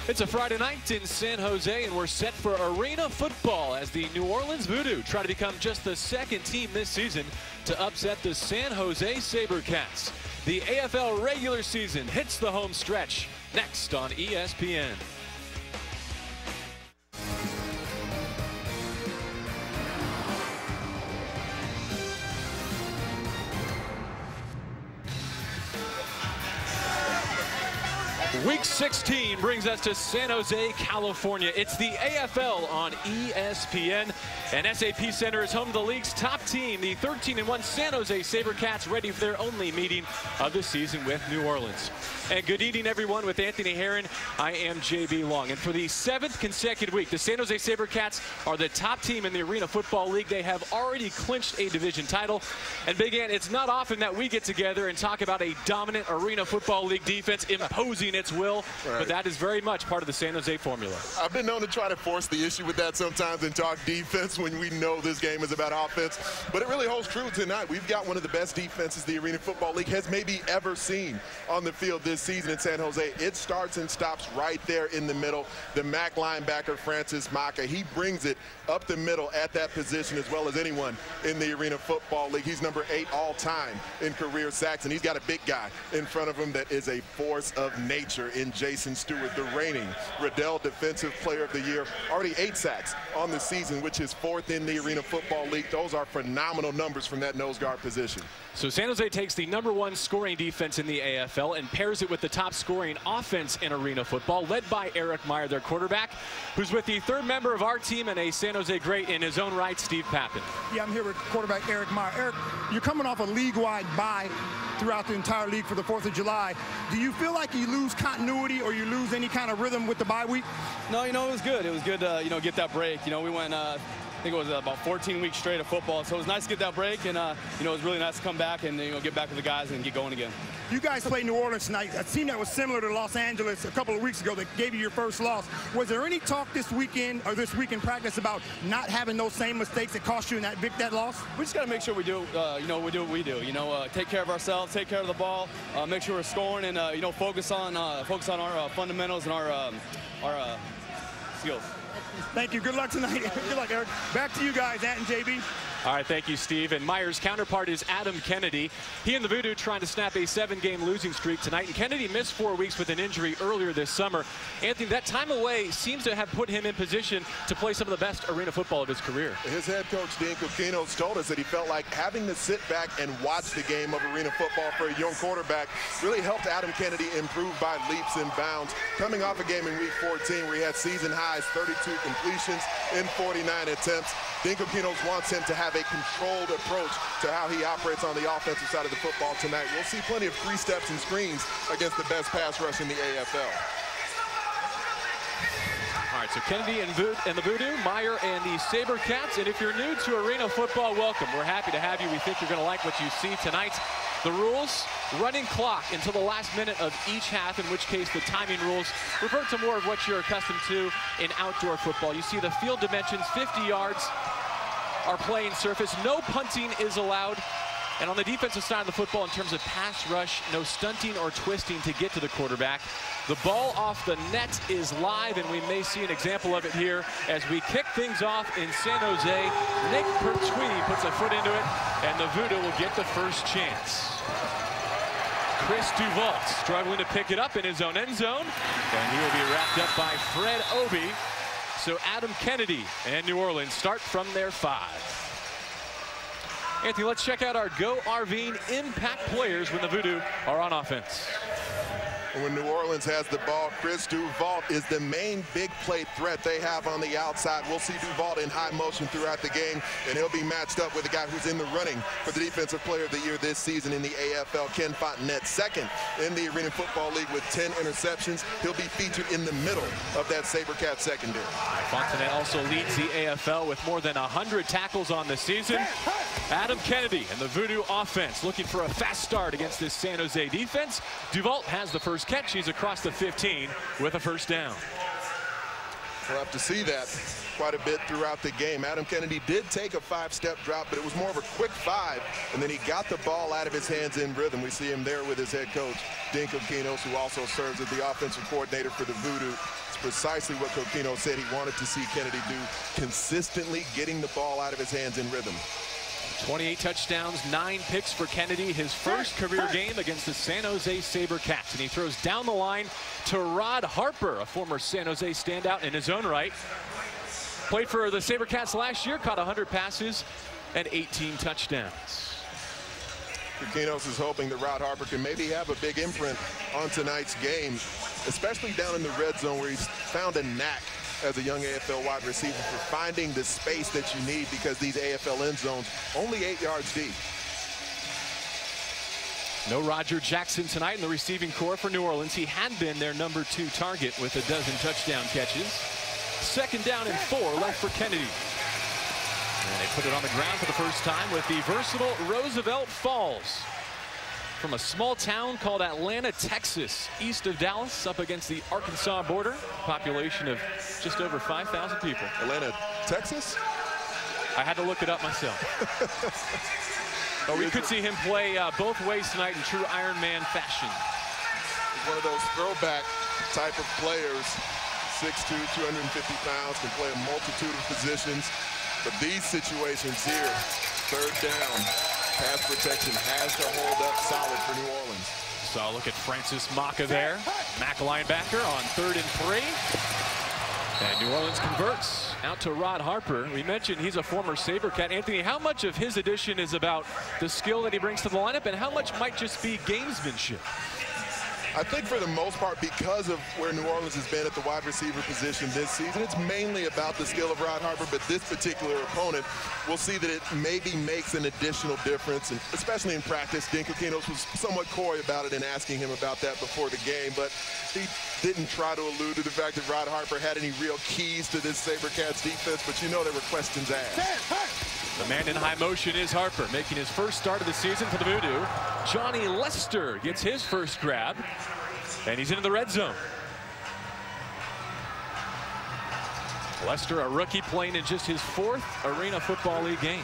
It's a Friday night in San Jose, and we're set for arena football as the New Orleans VooDoo try to become just the second team this season to upset the San Jose Sabercats. The AFL regular season hits the home stretch next on ESPN. Week 16 brings us to San Jose, California. It's the AFL on ESPN, and SAP Center is home to the league's top team, the 13-1 San Jose Sabercats, ready for their only meeting of the season with New Orleans. And good evening, everyone. With Anthony Herron, I am JB Long. And for the 7th consecutive week, the San Jose Sabercats are the top team in the Arena Football League. They have already clinched a division title. And Big Ant, it's not often that we get together and talk about a dominant Arena Football League defense imposing its will, but that is very much part of the San Jose formula. I've been known to try to force the issue with that sometimes and talk defense when we know this game is about offense, but it really holds true tonight. We've got one of the best defenses the Arena Football League has maybe ever seen on the field this season in San Jose. It starts and stops right there in the middle. The MAC linebacker, Francis Maka, he brings it up the middle at that position as well as anyone in the Arena Football League. He's number 8 all-time in career sacks, and he's got a big guy in front of him that is a force of nature in Jason Stewart, the reigning Riddell Defensive Player of the Year. Already 8 sacks on the season, which is 4th in the Arena Football League. Those are phenomenal numbers from that nose guard position. So San Jose takes the #1 scoring defense in the AFL and pairs it with the top scoring offense in Arena Football, led by Eric Meyer, their quarterback, who's with the 3rd member of our team and a San Jose great in his own right, Steve Pappen. Yeah, I'm here with quarterback Eric Meyer. Eric, you're coming off a league-wide bye throughout the entire league for the 4th of July. Do you feel like you lose continuity or you lose any kind of rhythm with the bye week? No, it was good. It was good to, get that break. We went, I think it was about 14 weeks straight of football. So it was nice to get that break, and, it was really nice to come back and, get back with the guys and get going again. You guys played New Orleans tonight, a team that was similar to Los Angeles a couple of weeks ago that gave you your first loss. Was there any talk this weekend or this week in practice about not having those same mistakes that cost you in that loss? We just got to make sure we do, we do what we do. Take care of ourselves, take care of the ball, make sure we're scoring, and focus on our fundamentals and our skills. Thank you. Good luck tonight. Good luck, Eric. Back to you guys, Ant and JB. All right, thank you, Steve. And Meyer's counterpart is Adam Kennedy. He and the VooDoo trying to snap a 7-game losing streak tonight. And Kennedy missed 4 weeks with an injury earlier this summer. Anthony, that time away seems to have put him in position to play some of the best arena football of his career. His head coach, Dean Coquinos, told us that he felt like having to sit back and watch the game of arena football for a young quarterback really helped Adam Kennedy improve by leaps and bounds. Coming off a game in week 14 where he had season highs, 32 completions in 49 attempts. Dean Coquinos wants him to have a controlled approach to how he operates on the offensive side of the football tonight. We'll see plenty of 3 steps and screens against the best pass rush in the AFL. All right, so Kennedy and the VooDoo, Meyer and the Sabercats. And if you're new to arena football, welcome. We're happy to have you. We think you're going to like what you see tonight. The rules, running clock until the last minute of each half, in which case the timing rules revert to more of what you're accustomed to in outdoor football. You see the field dimensions, 50 yards, our playing surface. No punting is allowed. And on the defensive side of the football, in terms of pass rush, no stunting or twisting to get to the quarterback. The ball off the net is live, and we may see an example of it here as we kick things off in San Jose. Nick Pertwee puts a foot into it, and the VooDoo will get the first chance. Chris Duvault struggling to pick it up in his own end zone, and he will be wrapped up by Fred Obi. So Adam Kennedy and New Orleans start from their 5. Anthony, let's check out our Go RVing impact players when the VooDoo are on offense. When New Orleans has the ball, Chris Duvault is the main big play threat they have on the outside. We'll see Duvault in high motion throughout the game, and he'll be matched up with a guy who's in the running for the Defensive Player of the Year this season in the AFL, Ken Fontenette, 2nd in the Arena Football League with 10 interceptions. He'll be featured in the middle of that Sabercat secondary. Fontenette also leads the AFL with more than 100 tackles on the season. Adam Kennedy and the VooDoo offense looking for a fast start against this San Jose defense. Duvault has the first catch. He's across the 15 with a first down. We'll have to see that quite a bit throughout the game. Adam Kennedy did take a 5-step drop, but it was more of a quick 5, and then he got the ball out of his hands in rhythm. We see him there with his head coach, Dean Coquinos, who also serves as the offensive coordinator for the VooDoo. It's precisely what Coquinos said he wanted to see Kennedy do, consistently getting the ball out of his hands in rhythm. 28 touchdowns, 9 picks for Kennedy, his first career game against the San Jose Sabercats. And he throws down the line to Rod Harper, a former San Jose standout in his own right. Played for the Sabercats last year, caught 100 passes and 18 touchdowns. Coquinos is hoping that Rod Harper can maybe have a big imprint on tonight's game, especially down in the red zone where he's found a knack as a young AFL wide receiver for finding the space that you need, because these AFL end zones only 8 yards deep. No Roger Jackson tonight in the receiving corps for New Orleans. He had been their number 2 target with a dozen touchdown catches. Second down and 4 left for Kennedy. And they put it on the ground for the first time with the versatile Roosevelt Falls. From a small town called Atlanta, Texas, east of Dallas, up against the Arkansas border. Population of just over 5,000 people. Atlanta, Texas? I had to look it up myself. But we could see him play both ways tonight in true Iron Man fashion. He's one of those throwback type of players. 6'2", 250 pounds, can play a multitude of positions. But these situations here, third down, pass protection has to hold up solid for New Orleans. So look at Francis Maka there. Mac linebacker on 3rd and 3. And New Orleans converts out to Rod Harper. We mentioned he's a former Sabercat. Anthony, how much of his addition is about the skill that he brings to the lineup, and how much might just be gamesmanship? I think for the most part, because of where New Orleans has been at the wide receiver position this season, it's mainly about the skill of Rod Harper, but this particular opponent, we'll see that it maybe makes an additional difference, and especially in practice. Dean Coquinos was somewhat coy about it and asking him about that before the game, but he didn't try to allude to the fact that Rod Harper had any real keys to this Sabercats defense, but you know there were questions asked. The man in high motion is Harper, making his first start of the season for the VooDoo. Johnny Lester gets his first grab, and he's into the red zone. Lester, a rookie, playing in just his 4th Arena Football League game.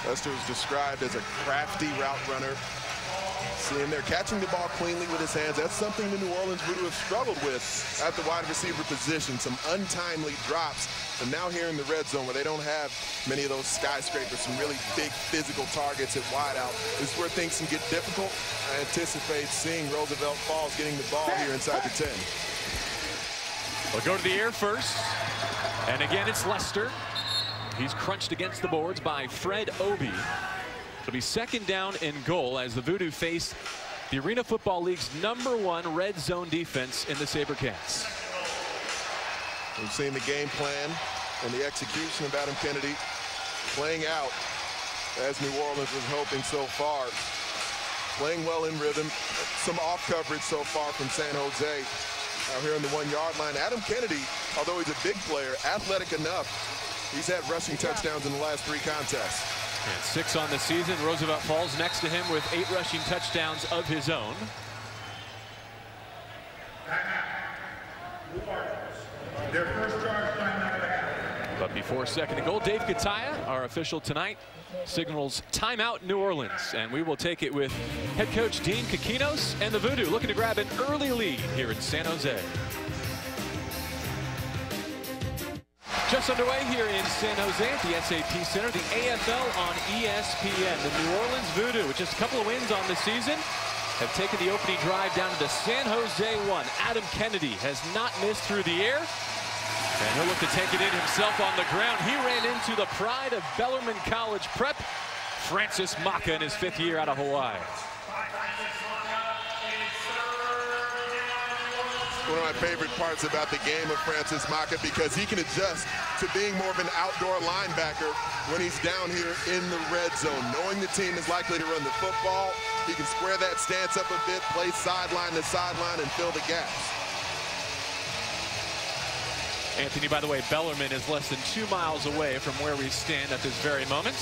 Lester was described as a crafty route runner. See him there catching the ball cleanly with his hands. That's something the New Orleans VooDoo have struggled with at the wide receiver position. Some untimely drops. And now here in the red zone where they don't have many of those skyscrapers, some really big physical targets at wideout, is where things can get difficult. I anticipate seeing Roosevelt Falls getting the ball here inside the 10. We'll go to the air first. And again, it's Lester. He's crunched against the boards by Fred Obie. It'll be 2nd down and goal as the VooDoo face the Arena Football League's #1 red zone defense in the Sabercats. We've seen the game plan and the execution of Adam Kennedy playing out as New Orleans was hoping so far. Playing well in rhythm. Some off coverage so far from San Jose. Now here on the 1-yard line, Adam Kennedy, although he's a big player, athletic enough, he's had rushing touchdowns in the last 3 contests. And 6 on the season. Roosevelt Falls next to him with 8 rushing touchdowns of his own. But before 2nd and goal, Dave Kataya, our official tonight, signals timeout New Orleans. And we will take it with head coach Dean Coquinos and the VooDoo looking to grab an early lead here in San Jose. Just underway here in San Jose at the SAP Center, the AFL on ESPN. The New Orleans VooDoo, with just a couple of wins on the season, have taken the opening drive down to the San Jose 1. Adam Kennedy has not missed through the air, and he'll look to take it in himself on the ground. He ran into the pride of Bellarmine College Prep, Francis Maka, in his 5th year out of Hawaii. One of my favorite parts about the game of Francis Maka, because he can adjust to being more of an outdoor linebacker when he's down here in the red zone. Knowing the team is likely to run the football, he can square that stance up a bit, play sideline to sideline, and fill the gaps. Anthony, by the way, Bellarmine is less than 2 miles away from where we stand at this very moment.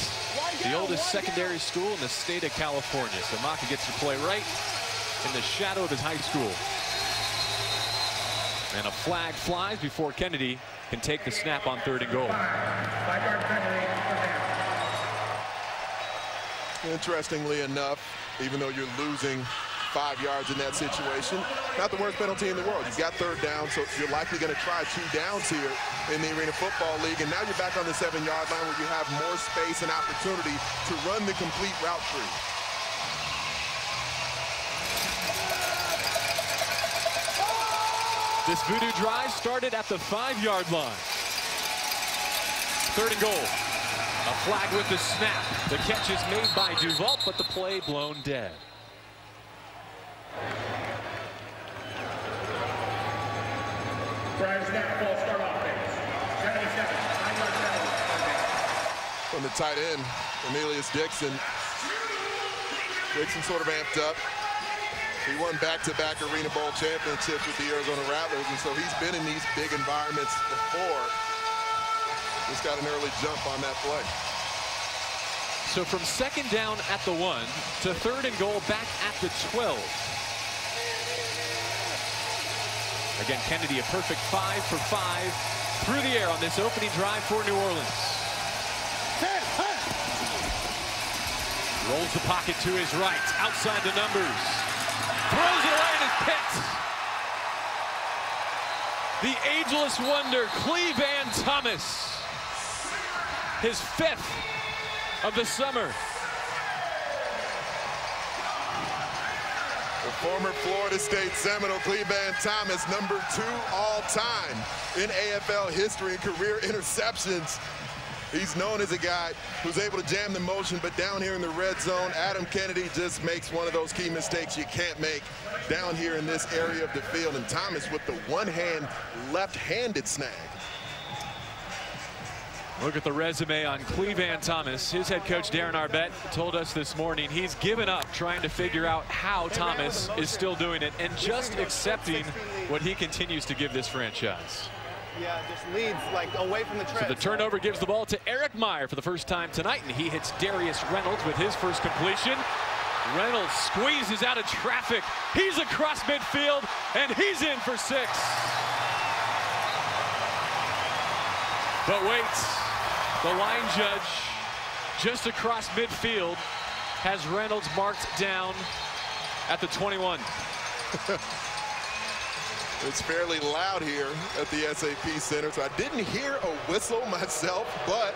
The oldest secondary school in the state of California. So Maka gets to play right in the shadow of his high school. And a flag flies before Kennedy can take the snap on 3rd and goal. Interestingly enough, even though you're losing 5 yards in that situation, not the worst penalty in the world. You've got 3rd down, so you're likely going to try 2 downs here in the Arena Football League. And now you're back on the 7-yard line where you have more space and opportunity to run the complete route tree. This VooDoo drive started at the 5-yard line. 3rd and goal. A flag with the snap. The catch is made by Duval, but the play blown dead. Prior snap, ball start offense. 77, 9-yard penalty. From the tight end, Emilius Dixon. Dixon sort of amped up. He won back-to-back Arena Bowl championships with the Arizona Rattlers, and so he's been in these big environments before. Just got an early jump on that play. So from 2nd down at the 1 to 3rd and goal back at the 12. Again, Kennedy a perfect 5 for 5 through the air on this opening drive for New Orleans. Rolls the pocket to his right, outside the numbers. Throws it away and is picked. The ageless wonder, Cleveland Thomas. His 5th of the summer. The former Florida State Seminole Cleveland Thomas, number 2 all-time in AFL history and career interceptions. He's known as a guy who's able to jam the motion, but down here in the red zone, Adam Kennedy just makes one of those key mistakes you can't make down here in this area of the field. And Thomas with the one-hand, left-handed snag. Look at the resume on Cleveland Thomas. His head coach, Darren Arbett, told us this morning he's given up trying to figure out how Thomas is still doing it and just accepting what he continues to give this franchise. Yeah, just leads like away from the tread. So the turnover gives the ball to Eric Meyer for the first time tonight, and he hits Darius Reynolds with his first completion. Reynolds squeezes out of traffic. He's across midfield, and he's in for 6. But wait, the line judge just across midfield has Reynolds marked down at the 21. It's fairly loud here at the SAP Center, so I didn't hear a whistle myself, but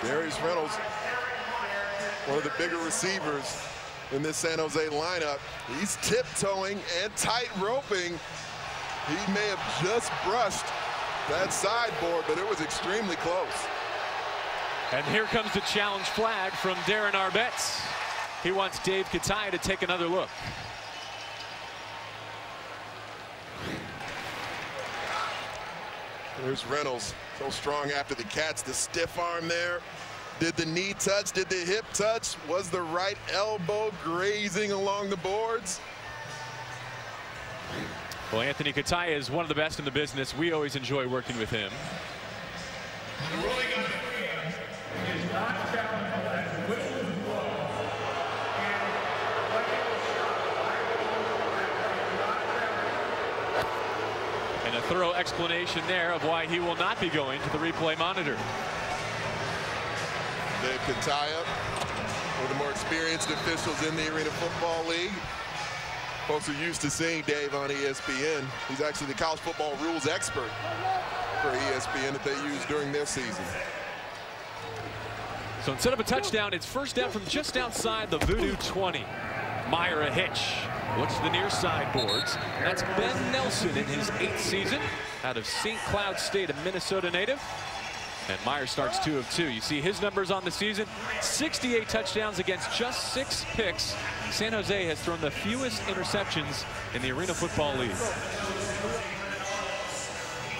Darius Reynolds, one of the bigger receivers in this San Jose lineup. He's tiptoeing and tight roping. He may have just brushed that sideboard, but it was extremely close. And here comes the challenge flag from Darren Arbett. He wants Dave Kataya to take another look. There's Reynolds, so strong after the catch. The stiff arm there. Did the knee touch? Did the hip touch? Was the right elbow grazing along the boards? Well, Anthony Kataya is one of the best in the business. We always enjoy working with him. And a thorough explanation there of why he will not be going to the replay monitor. Dave Kataya, one of the more experienced officials in the Arena Football League. Folks are used to seeing Dave on ESPN. He's actually the college football rules expert for ESPN that they use during their season. So instead of a touchdown, it's first down from just outside the VooDoo 20. Meyer a hitch. Looks to the near side boards. That's Ben Nelson in his 8th season out of St. Cloud State, a Minnesota native. And Meyer starts 2 of 2. You see his numbers on the season, 68 touchdowns against just 6 picks. San Jose has thrown the fewest interceptions in the Arena Football League.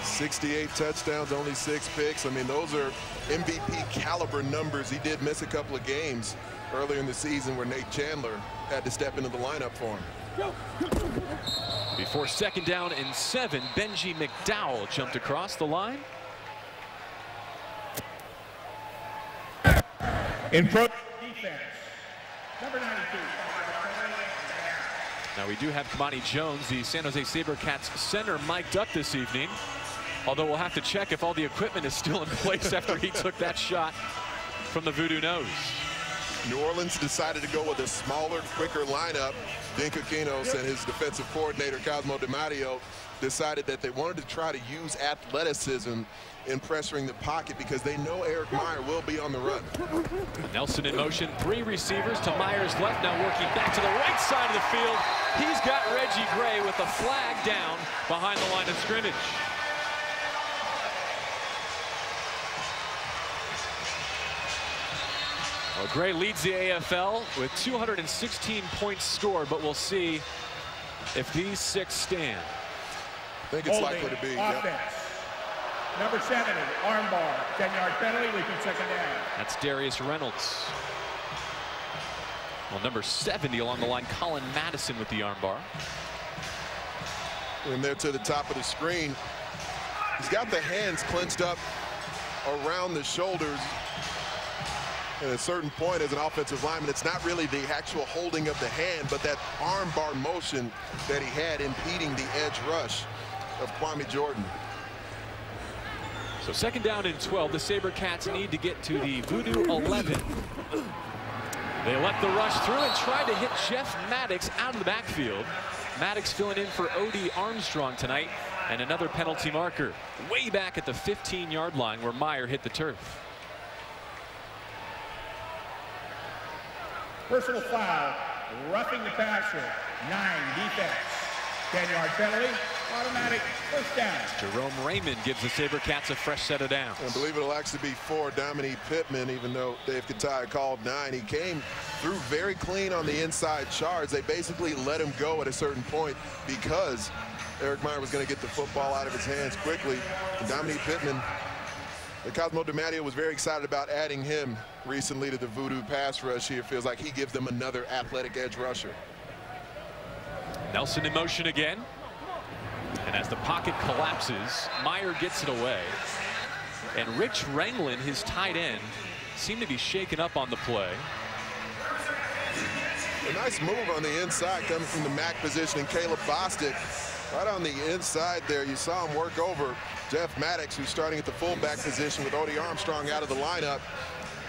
68 touchdowns, only 6 picks. I mean, those are MVP caliber numbers. He did miss a couple of games earlier in the season where Nate Chandler had to step into the lineup for him. Before 2nd down and 7, Benji McDowell jumped across the line. In pro defense, number 92. Now we do have Kamani Jones, the San Jose Sabercats center, mic'd up this evening. Although we'll have to check if all the equipment is still in place after he took that shot from the VooDoo nose. New Orleans decided to go with a smaller, quicker lineup. Dean Kokinos and his defensive coordinator, Cosmo DiMatteo, decided that they wanted to try to use athleticism in pressuring the pocket because they know Eric Meyer will be on the run. Nelson in motion, 3 receivers to Meyer's left, now working back to the right side of the field. He's got Reggie Gray with the flag down behind the line of scrimmage. Well, Gray leads the AFL with 216 points scored, but we'll see if these 6 stand. I think it's likely to be. Offense. Yep. Number 70, armbar, 10-yard penalty, leaving second down. That's Darius Reynolds. Well, number 70 along the line, Colin Madison with the armbar. And there to the top of the screen. He's got the hands clenched up around the shoulders. At a certain point as an offensive lineman, it's not really the actual holding of the hand, but that armbar motion that he had impeding the edge rush of Kwame Jordan. So second down and 12. The Sabercats need to get to the VooDoo 11. They let the rush through and tried to hit Jeff Maddox out of the backfield. Maddox filling in for O.D. Armstrong tonight, and another penalty marker way back at the 15-yard line where Meyer hit the turf. Personal foul, roughing the passer, 9 defense. 10-yard penalty, automatic first down. Jerome Raymond gives the Sabercats a fresh set of downs. I believe it'll actually be 4. Dominique Pittman, even though Dave Katai called 9. He came through very clean on the inside charge. They basically let him go at a certain point because Eric Meyer was going to get the football out of his hands quickly. And Dominique Pittman, the Cosmo DiMatteo was very excited about adding him recently to the VooDoo pass rush here. Feels like he gives them another athletic edge rusher. Nelson in motion again. And as the pocket collapses, Meyer gets it away. And Rich Ranglin, his tight end, seemed to be shaken up on the play. A nice move on the inside coming from the MAC position, and Caleb Bostic right on the inside there. You saw him work over Jeff Maddox, who's starting at the fullback position with O.D. Armstrong out of the lineup.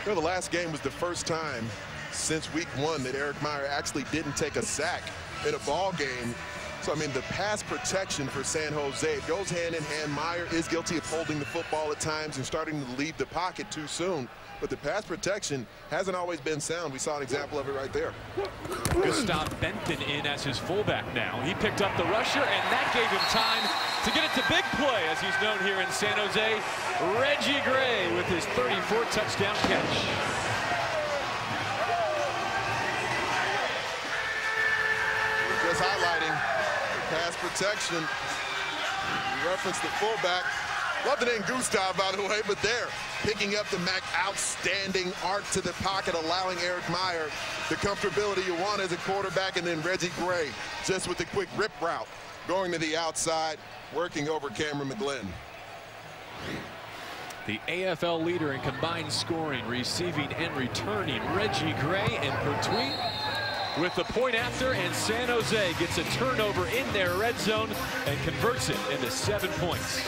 You know, the last game was the first time since week 1 that Eric Meyer actually didn't take a sack in a ball game. So, I mean, the pass protection for San Jose goes hand in hand. Meyer is guilty of holding the football at times and starting to leave the pocket too soon. But the pass protection hasn't always been sound. We saw an example of it right there. Gustav Benton in as his fullback now. He picked up the rusher, and that gave him time to get it to big play, as he's known here in San Jose. Reggie Gray with his 34 touchdown catch. Just highlighting the pass protection. You referenced the fullback. Love the name Gustav, by the way, but there, picking up the MAC outstanding arc to the pocket, allowing Eric Meyer the comfortability you want as a quarterback, and then Reggie Gray just with the quick rip route going to the outside, working over Cameron McGlynn. The AFL leader in combined scoring, receiving, and returning, Reggie Gray, and Pertwee with the point after, and San Jose gets a turnover in their red zone and converts it into 7 points.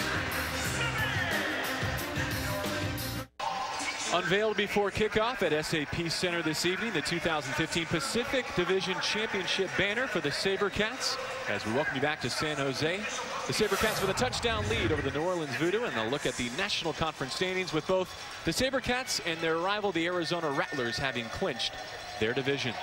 Unveiled before kickoff at SAP Center this evening, the 2015 Pacific Division Championship banner for the Sabercats. As we welcome you back to San Jose, the Sabercats with a touchdown lead over the New Orleans VooDoo, and they'll look at the National Conference standings with both the Sabercats and their rival, the Arizona Rattlers, having clinched their divisions.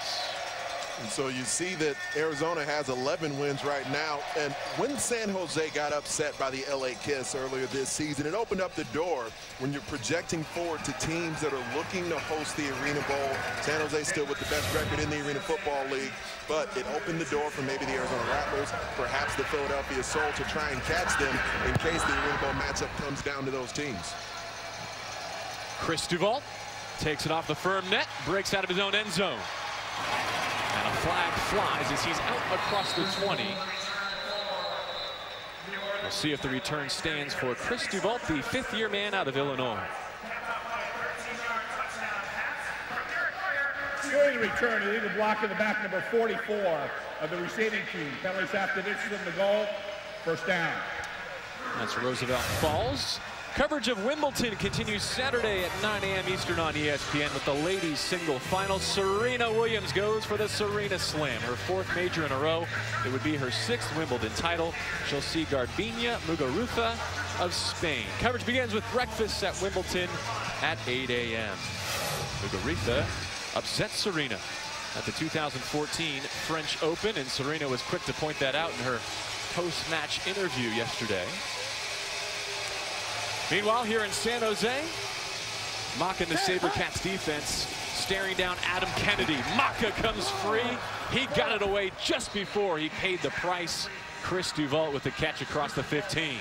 And so you see that Arizona has 11 wins right now. And when San Jose got upset by the LA Kiss earlier this season, it opened up the door when you're projecting forward to teams that are looking to host the Arena Bowl. San Jose still with the best record in the Arena Football League, but it opened the door for maybe the Arizona Rattlers, perhaps the Philadelphia Soul, to try and catch them in case the Arena Bowl matchup comes down to those teams. Chris Duval takes it off the firm net, breaks out of his own end zone. And a flag flies as he's out across the 20. We'll see if the return stands for Chris Duval, the 5th-year man out of Illinois. During the return, illegal block in the back, number 44 of the receiving team. Penalties after this from the goal. First down. That's Roosevelt Falls. Coverage of Wimbledon continues Saturday at 9 a.m. Eastern on ESPN with the ladies single final. Serena Williams goes for the Serena Slam, her 4th major in a row. It would be her 6th Wimbledon title. She'll see Garbiñe Muguruza of Spain. Coverage begins with breakfast at Wimbledon at 8 a.m. Muguruza upset Serena at the 2014 French Open, and Serena was quick to point that out in her post-match interview yesterday. Meanwhile, here in San Jose, mocking the Sabercats defense, staring down Adam Kennedy. Maka comes free. He got it away just before he paid the price. Chris Duval with the catch across the 15.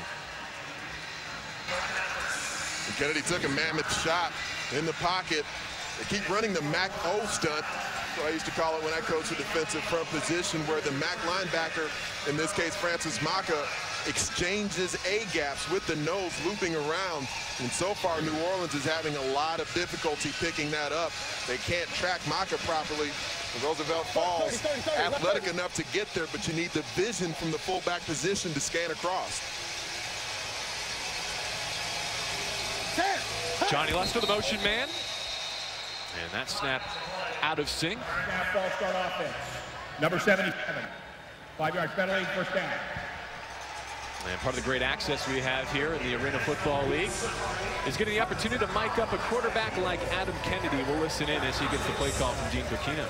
And Kennedy took a mammoth shot in the pocket. They keep running the Mac O stunt. That's what I used to call it when I coached a defensive front position, where the Mac linebacker, in this case Francis Maka, exchanges A-gaps with the nose looping around. And so far, New Orleans is having a lot of difficulty picking that up. They can't track Maka properly. And Roosevelt Falls, athletic enough to get there, but you need the vision from the fullback position to scan across. Johnny Lester, the motion man. And that snap out of sync. Snap, false start offense. Number 77. 5-yard penalty, first down. And part of the great access we have here in the Arena Football League is getting the opportunity to mic up a quarterback like Adam Kennedy. We'll listen in as he gets the play call from Dean Coquinos.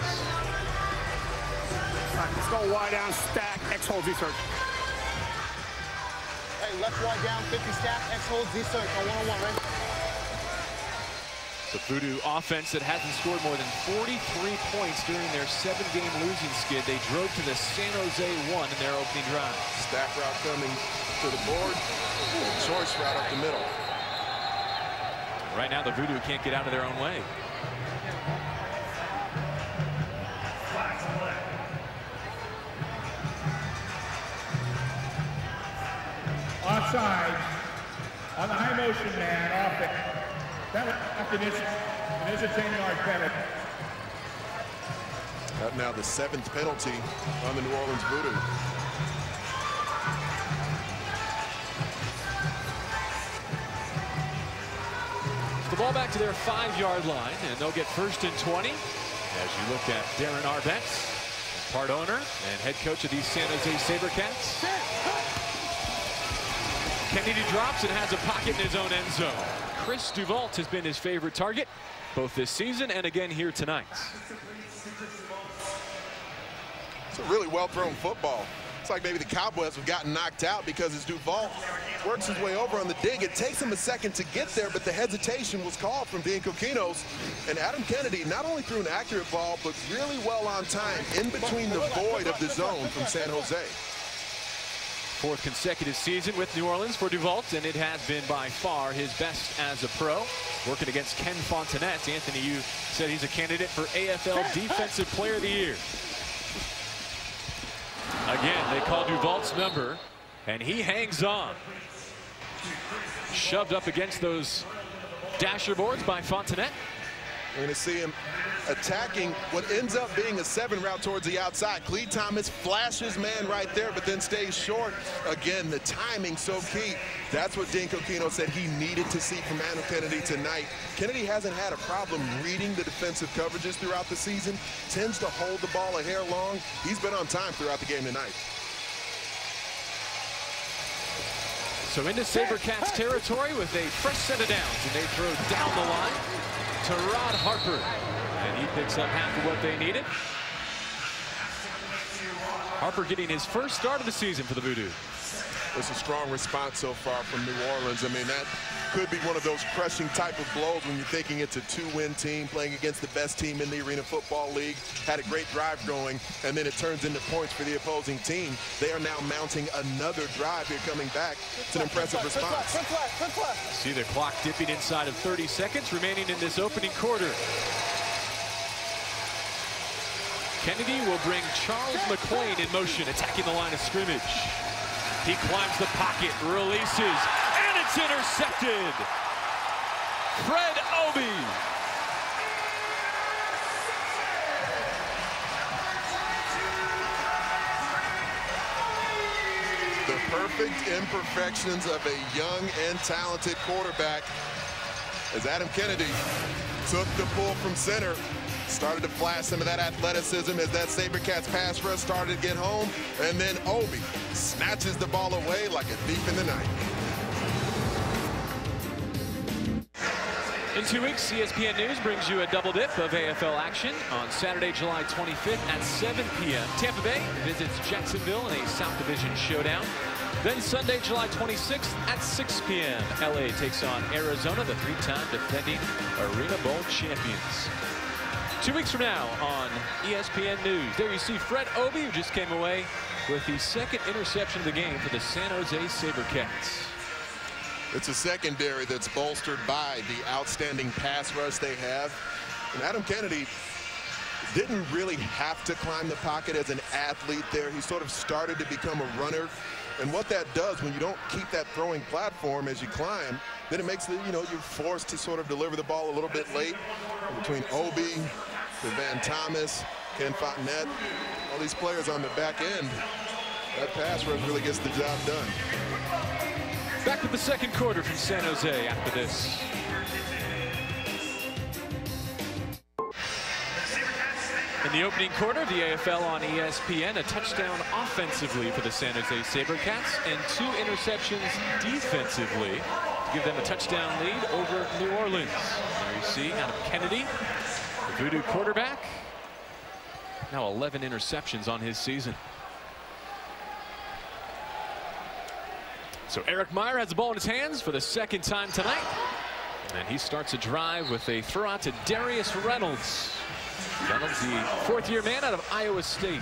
All right, let's go wide down, stack, X hold, Z search. Hey, left wide down, 50 stack, X hold, Z search on one-on-one, right? The VooDoo offense that hasn't scored more than 43 points during their 7-game losing skid. They drove to the San Jose 1 in their opening drive. Stack route coming to the board. Choice route up the middle. Right now, the VooDoo can't get out of their own way. Offside on the high motion man, offense. After this, it is a 10-yard penalty. Up now the 7th penalty on the New Orleans VooDoo. The ball back to their 5-yard line, and they'll get 1st and 20. As you look at Darren Arbenz, part owner and head coach of these San Jose Sabercats. Kennedy drops and has a pocket in his own end zone. Chris Duval has been his favorite target, both this season and again here tonight. It's a really well-thrown football. It's like maybe the Cowboys have gotten knocked out because as Duval works his way over on the dig, it takes him a second to get there, but the hesitation was called from Dean Coquinos. And Adam Kennedy not only threw an accurate ball, but really well on time in between the void of the zone from San Jose. 4th consecutive season with New Orleans for Duval, and it has been by far his best as a pro. Working against Ken Fontenette. Anthony, you said he's a candidate for AFL Defensive Player of the Year. Again, they call Duval's number, and he hangs on. Shoved up against those dasher boards by Fontenette. We're going to see him attacking what ends up being a 7 route towards the outside. Cleat Thomas flashes man right there, but then stays short. Again, the timing so key. That's what Dean Coquinos said he needed to see from Adam Kennedy tonight. Kennedy hasn't had a problem reading the defensive coverages throughout the season. Tends to hold the ball a hair long. He's been on time throughout the game tonight. So into Sabercats territory with a fresh set of downs, and they throw down the line to Rod Harper. And he picks up half of what they needed. Harper getting his first start of the season for the VooDoo. It's a strong response so far from New Orleans. I mean, that could be one of those crushing type of blows when you're thinking it's a 2-win team playing against the best team in the Arena Football League. Had a great drive going, and then it turns into points for the opposing team. They are now mounting another drive here coming back. It's an impressive response. See the clock dipping inside of 30 seconds remaining in this opening quarter. Kennedy will bring Charles McClain in motion, attacking the line of scrimmage. He climbs the pocket, releases, and it's intercepted. Fred Obi. perfect imperfections of a young and talented quarterback as Adam Kennedy took the pull from center, started to flash some of that athleticism as that Sabercats pass rush started to get home, and then Obi snatches the ball away like a thief in the night. In 2 weeks, ESPN News brings you a double dip of AFL action on Saturday, July 25th at 7 p.m. Tampa Bay visits Jacksonville in a South Division showdown. Then Sunday, July 26th at 6 p.m. LA takes on Arizona, the three-time defending Arena Bowl champions. 2 weeks from now on ESPN News, there you see Fred Obi, who just came away with the second interception of the game for the San Jose Sabercats. It's a secondary that's bolstered by the outstanding pass rush they have. And Adam Kennedy didn't really have to climb the pocket as an athlete there. He sort of started to become a runner. And what that does when you don't keep that throwing platform as you climb, then it makes the, you're forced to sort of deliver the ball a little bit late. Between Obi, Van Thomas, Ken Fontenette, all these players on the back end, that pass rush really gets the job done. Back with the second quarter from San Jose after this. In the opening quarter of the AFL on ESPN, a touchdown offensively for the San Jose Sabercats and 2 interceptions defensively to give them a touchdown lead over New Orleans. There you see Adam Kennedy, the VooDoo quarterback. Now 11 interceptions on his season. So Eric Meyer has the ball in his hands for the second time tonight. And he starts a drive with a throw out to Darius Reynolds. Reynolds, the fourth-year man out of Iowa State.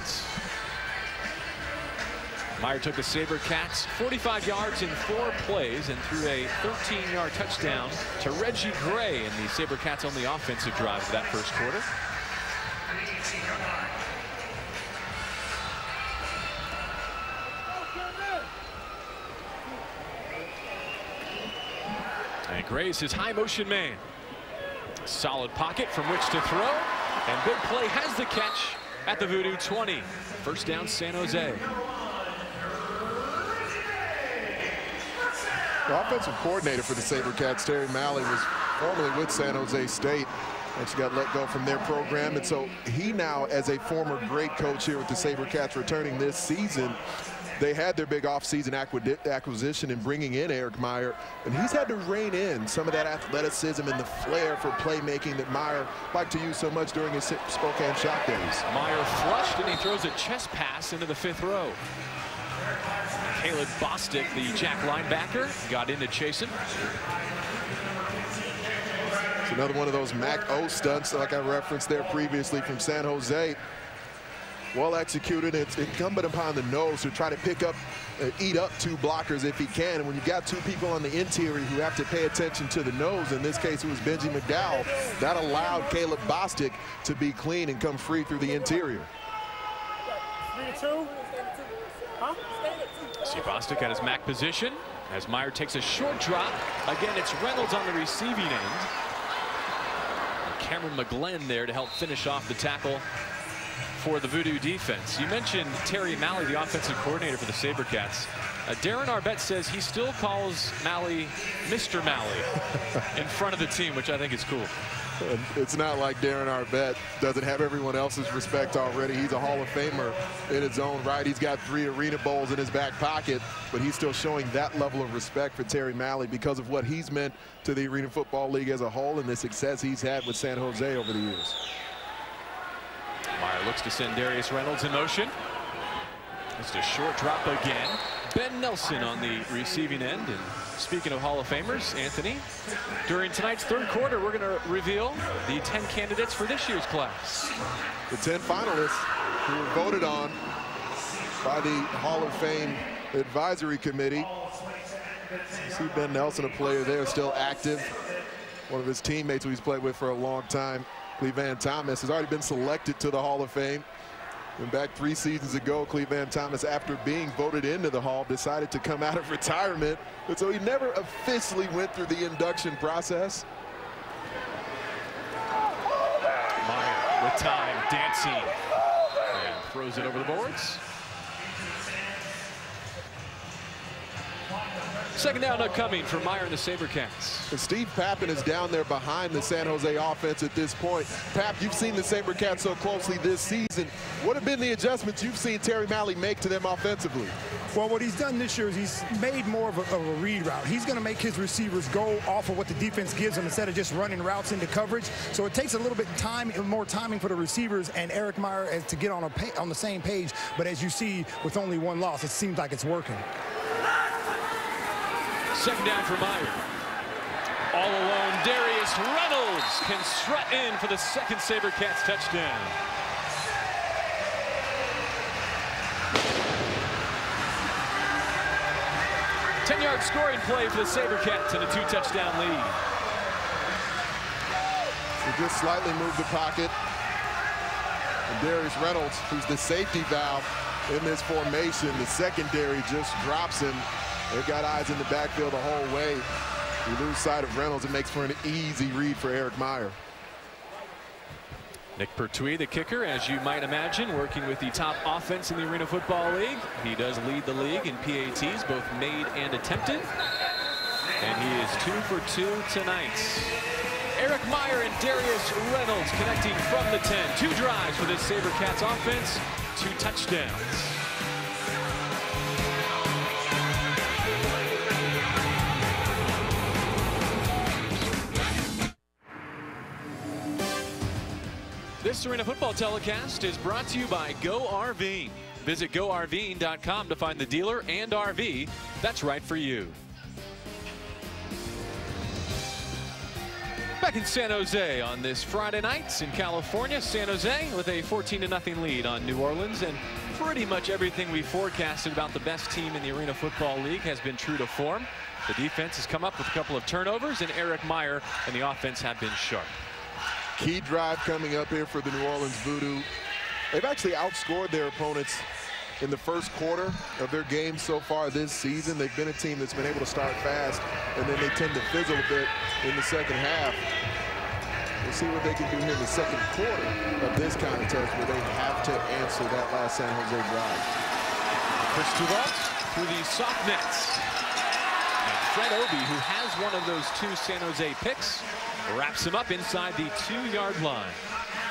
Meyer took the Sabercats 45 yards in 4 plays and threw a 13-yard touchdown to Reggie Gray in the Sabercats' only offensive drive of that first quarter. And Gray's his high motion man. Solid pocket from which to throw. And big play has the catch at the VooDoo 20. First down, San Jose. The offensive coordinator for the Sabercats, Terry Malley, was formerly with San Jose State. Actually got let go from their program. And so he now, as a former great coach here with the Sabercats returning this season, they had their big offseason acquisition in bringing in Eric Meyer, and he's had to rein in some of that athleticism and the flair for playmaking that Meyer liked to use so much during his Spokane Shock days. Meyer flushed, and he throws a chest pass into the 5th row. Caleb Bostic, the Jack linebacker, got in to chase him. It's another one of those Mac O stunts like I referenced there previously from San Jose. Well executed. It's incumbent upon the nose to try to pick up, eat up 2 blockers if he can. And when you've got 2 people on the interior who have to pay attention to the nose, in this case it was Benji McDowell, that allowed Caleb Bostic to be clean and come free through the interior. 3-2. Huh? See Bostic at his Mac position as Meyer takes a short drop. Again, it's Reynolds on the receiving end. And Cameron McGlenn there to help finish off the tackle for the VooDoo defense. You mentioned Terry Malley, the offensive coordinator for the Sabercats. Darren Arbett says he still calls Malley Mr. Malley in front of the team, which I think is cool. It's not like Darren Arbett doesn't have everyone else's respect already. He's a Hall of Famer in his own right. He's got 3 Arena Bowls in his back pocket, but he's still showing that level of respect for Terry Malley because of what he's meant to the Arena Football League as a whole and the success he's had with San Jose over the years. Meyer looks to send Darius Reynolds in motion. Just a short drop again. Ben Nelson on the receiving end. And speaking of Hall of Famers, Anthony, during tonight's third quarter, we're going to reveal the 10 candidates for this year's class. The 10 finalists who were voted on by the Hall of Fame Advisory Committee. You see Ben Nelson, a player there, still active. One of his teammates who he's played with for a long time, Van Thomas, has already been selected to the Hall of Fame. And back 3 seasons ago, Van Thomas, after being voted into the Hall, decided to come out of retirement. And so he never officially went through the induction process. Meyer with time, dancing, and throws it over the boards. Second down upcoming for Meyer and the Sabercats. And Steve Pappen is down there behind the San Jose offense at this point. Pap, you've seen the Sabercats so closely this season. What have been the adjustments you've seen Terry Malley make to them offensively? Well, what he's done this year is he's made more of a read route. He's going to make his receivers go off of what the defense gives them instead of just running routes into coverage. So it takes a little bit more timing for the receivers and Eric Meyer to get on the same page. But as you see, with only one loss, it seems like it's working. Second down for Meyer. All alone, Darius Reynolds can strut in for the second Sabercats touchdown. Ten-yard scoring play for the Sabercats and a 2-touchdown lead. They just slightly moved the pocket. And Darius Reynolds, who's the safety valve in this formation, the secondary just drops him. They've got eyes in the backfield the whole way. You lose sight of Reynolds, it makes for an easy read for Eric Meyer. Nick Pertwee, the kicker, as you might imagine, working with the top offense in the Arena Football League. He does lead the league in PATs, both made and attempted. And he is 2 for 2 tonight. Eric Meyer and Darius Reynolds connecting from the 10. 2 drives for this Sabercats offense, 2 touchdowns. This Arena Football telecast is brought to you by Go RV. Visit GoRVing.com to find the dealer and RV that's right for you. Back in San Jose on this Friday night in California, San Jose with a 14-0 lead on New Orleans, and pretty much everything we forecasted about the best team in the Arena Football League has been true to form. The defense has come up with a couple of turnovers, and Eric Meyer and the offense have been sharp. Key drive coming up here for the New Orleans VooDoo. They've actually outscored their opponents in the first quarter of their games so far this season. They've been a team that's been able to start fast, and then they tend to fizzle a bit in the second half. We'll see what they can do here in the second quarter of this contest, where they have to answer that last San Jose drive. Chris Duval through the soft nets. And Fred Obi, who has one of those 2 San Jose picks, wraps him up inside the 2-yard line.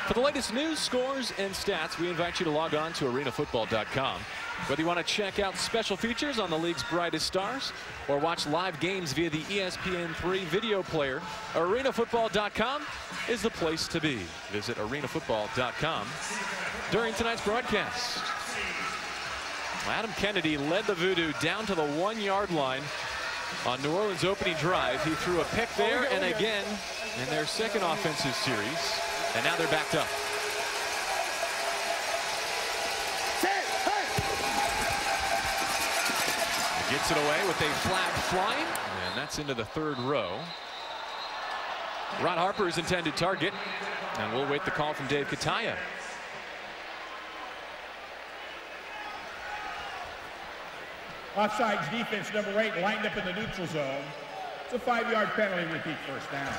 For the latest news, scores, and stats, we invite you to log on to arenafootball.com. Whether you want to check out special features on the league's brightest stars or watch live games via the ESPN3 video player, arenafootball.com is the place to be. Visit arenafootball.com during tonight's broadcast. Adam Kennedy led the VooDoo down to the 1-yard line on New Orleans' opening drive. He threw a pick there and again in their second offensive series, and now they're backed up. He gets it away with a flag flying, and that's into the 3rd row. Ron Harper's intended target, and we'll wait the call from Dave Kataya. Offsides defense number 8 lined up in the neutral zone. It's a 5-yard penalty, repeat first down.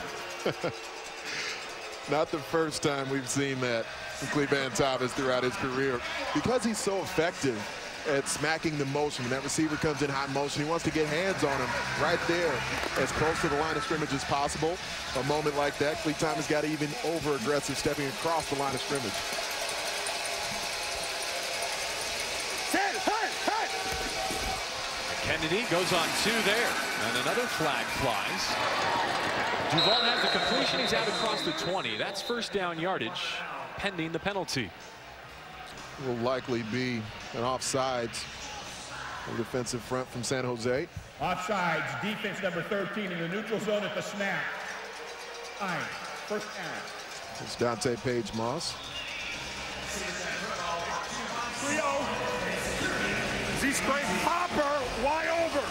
Not the first time we've seen that from Cleveland Thomas throughout his career. Because he's so effective at smacking the motion, when that receiver comes in high motion, he wants to get hands on him right there as close to the line of scrimmage as possible. A moment like that, Cleveland Thomas got even over-aggressive, stepping across the line of scrimmage. Kennedy goes on 2 there, and another flag flies. Duval has the completion. He's out across the 20. That's first down yardage, pending the penalty. Will likely be an offsides defensive front from San Jose. Offsides, defense number 13 in the neutral zone at the snap. First down. It's Dante Page-Moss. 3-0. Z-straight Hopper, wide over.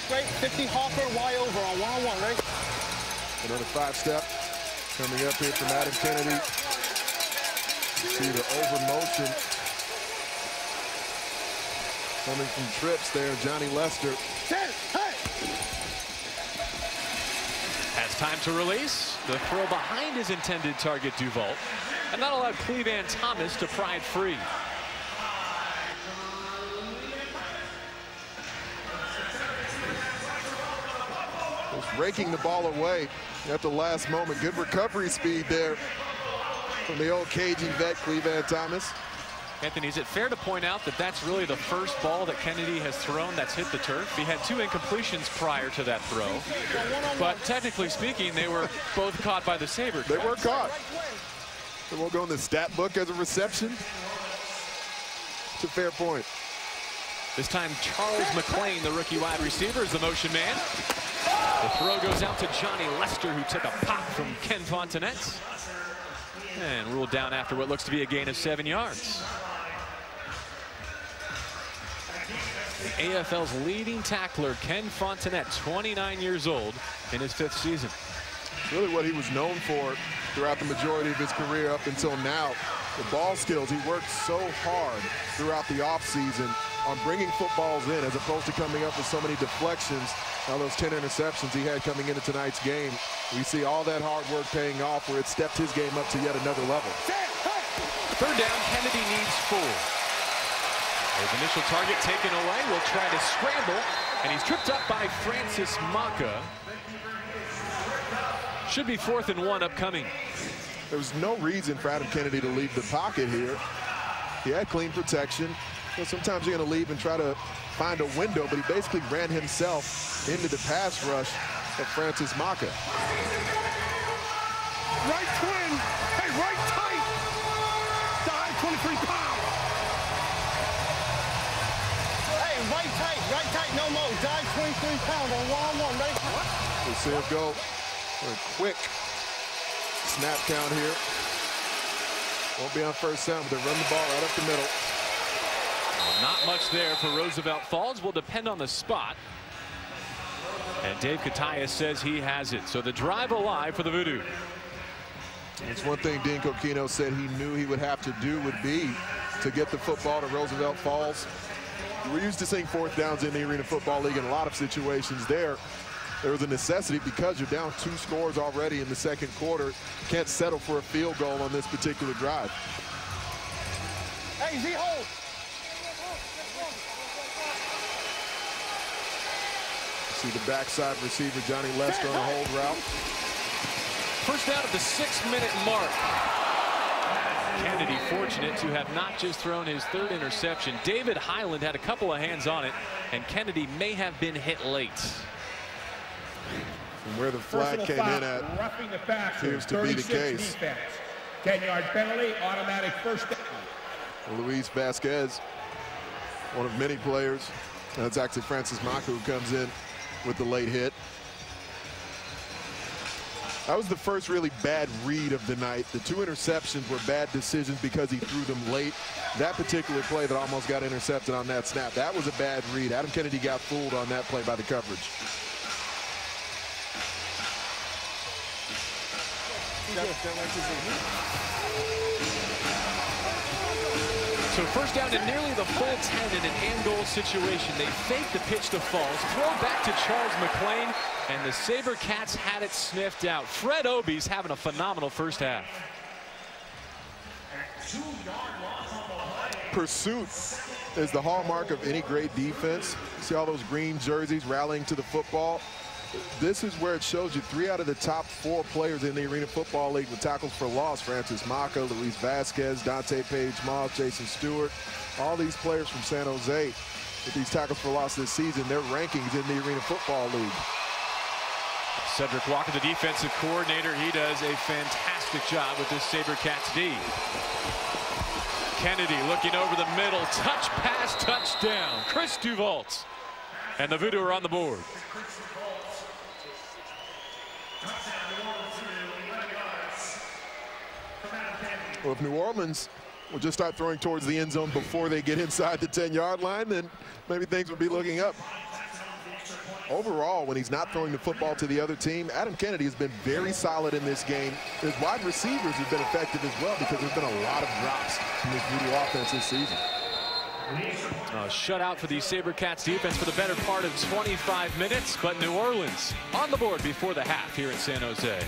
Straight 50 Hopper, wide over on 1-on-1, right? Another 5-step coming up here from Adam Kennedy. You see the over motion coming from trips there, Johnny Lester. Has time to release. The throw behind his intended target, Duval, and that allowed Cleveland Thomas to pry it free. breaking the ball away at the last moment. Good recovery speed there from the old Cajun vet, Cleveland Thomas. Anthony, is it fair to point out that that's really the first ball that Kennedy has thrown that's hit the turf? He had 2 incompletions prior to that throw. But technically speaking, they were both caught by the Sabercats. They were caught. It won't go in the stat book as a reception. It's a fair point. This time, Charles McClain, the rookie wide receiver, is the motion man. The throw goes out to Johnny Lester, who took a pop from Ken Fontanet. And ruled down after what looks to be a gain of 7 yards. The AFL's leading tackler, Ken Fontanet, 29 years old in his 5th season. Really what he was known for throughout the majority of his career up until now. The ball skills, he worked so hard throughout the offseason on bringing footballs in as opposed to coming up with so many deflections. All those 10 interceptions he had coming into tonight's game. We see all that hard work paying off where it stepped his game up to yet another level. 3rd down, Kennedy needs 4. His initial target taken away. Will try to scramble, and he's tripped up by Francis Maka. Should be 4th and 1 upcoming. There was no reason for Adam Kennedy to leave the pocket here. He had clean protection. Well, sometimes you're going to leave and try to find a window, but he basically ran himself into the pass rush of Francis Maka. Right twin. Hey, right tight. Dive 23 pounds. Hey, right tight, no more. Dive 23 pounds on 1-on-1, ready? We'll see him go for a quick snap count here. Won't be on 1st down, but they run the ball right up the middle. Not much there for Roosevelt Falls. Will depend on the spot. And Dave Katias says he has it. So the drive alive for the VooDoo. It's one thing Dean Coquino said he knew he would have to do would be to get the football to Roosevelt Falls. We're used to seeing 4th downs in the Arena Football League in a lot of situations there. There was a necessity because you're down 2 scores already in the 2nd quarter. Can't settle for a field goal on this particular drive. Hey, Z, hold. See the backside receiver, Johnny Lester, on a hold route. 1st down at the 6-minute mark. Kennedy fortunate to have not just thrown his 3rd interception. David Highland had a couple of hands on it, and Kennedy may have been hit late. From where the flag came in at, roughing the passer, appears to be the case. 10-yard penalty, automatic 1st down. Luis Vasquez, one of many players. That's actually Francis Maka who comes in with the late hit. That was the first really bad read of the night. The 2 interceptions were bad decisions because he threw them late. That particular play that almost got intercepted on that snap, that was a bad read. Adam Kennedy got fooled on that play by the coverage. So 1st down and nearly the full 10 in an end goal situation. They fake the pitch to Falls, throw back to Charles McClain, and the Sabercats had it sniffed out. Fred Obie's having a phenomenal 1st half. Pursuit is the hallmark of any great defense. See all those green jerseys rallying to the football. This is where it shows you 3 out of the top 4 players in the Arena Football League with tackles for loss. Francis Maka, Luis Vasquez, Dante Page-Moss, Jason Stewart. All these players from San Jose with these tackles for loss this season, their rankings in the Arena Football League. Cedric Walker, the defensive coordinator, he does a fantastic job with this Sabercats D. Kennedy looking over the middle, touch pass, touchdown. Chris Duvault. And the VooDoo are on the board. Well, if New Orleans will just start throwing towards the end zone before they get inside the 10-yard line, then maybe things would be looking up. Overall, when he's not throwing the football to the other team, Adam Kennedy has been very solid in this game. His wide receivers have been effective as well because there's been a lot of drops in this VooDoo offense this season. Shutout for the Sabercats defense for the better part of 25 minutes, but New Orleans on the board before the half here in San Jose.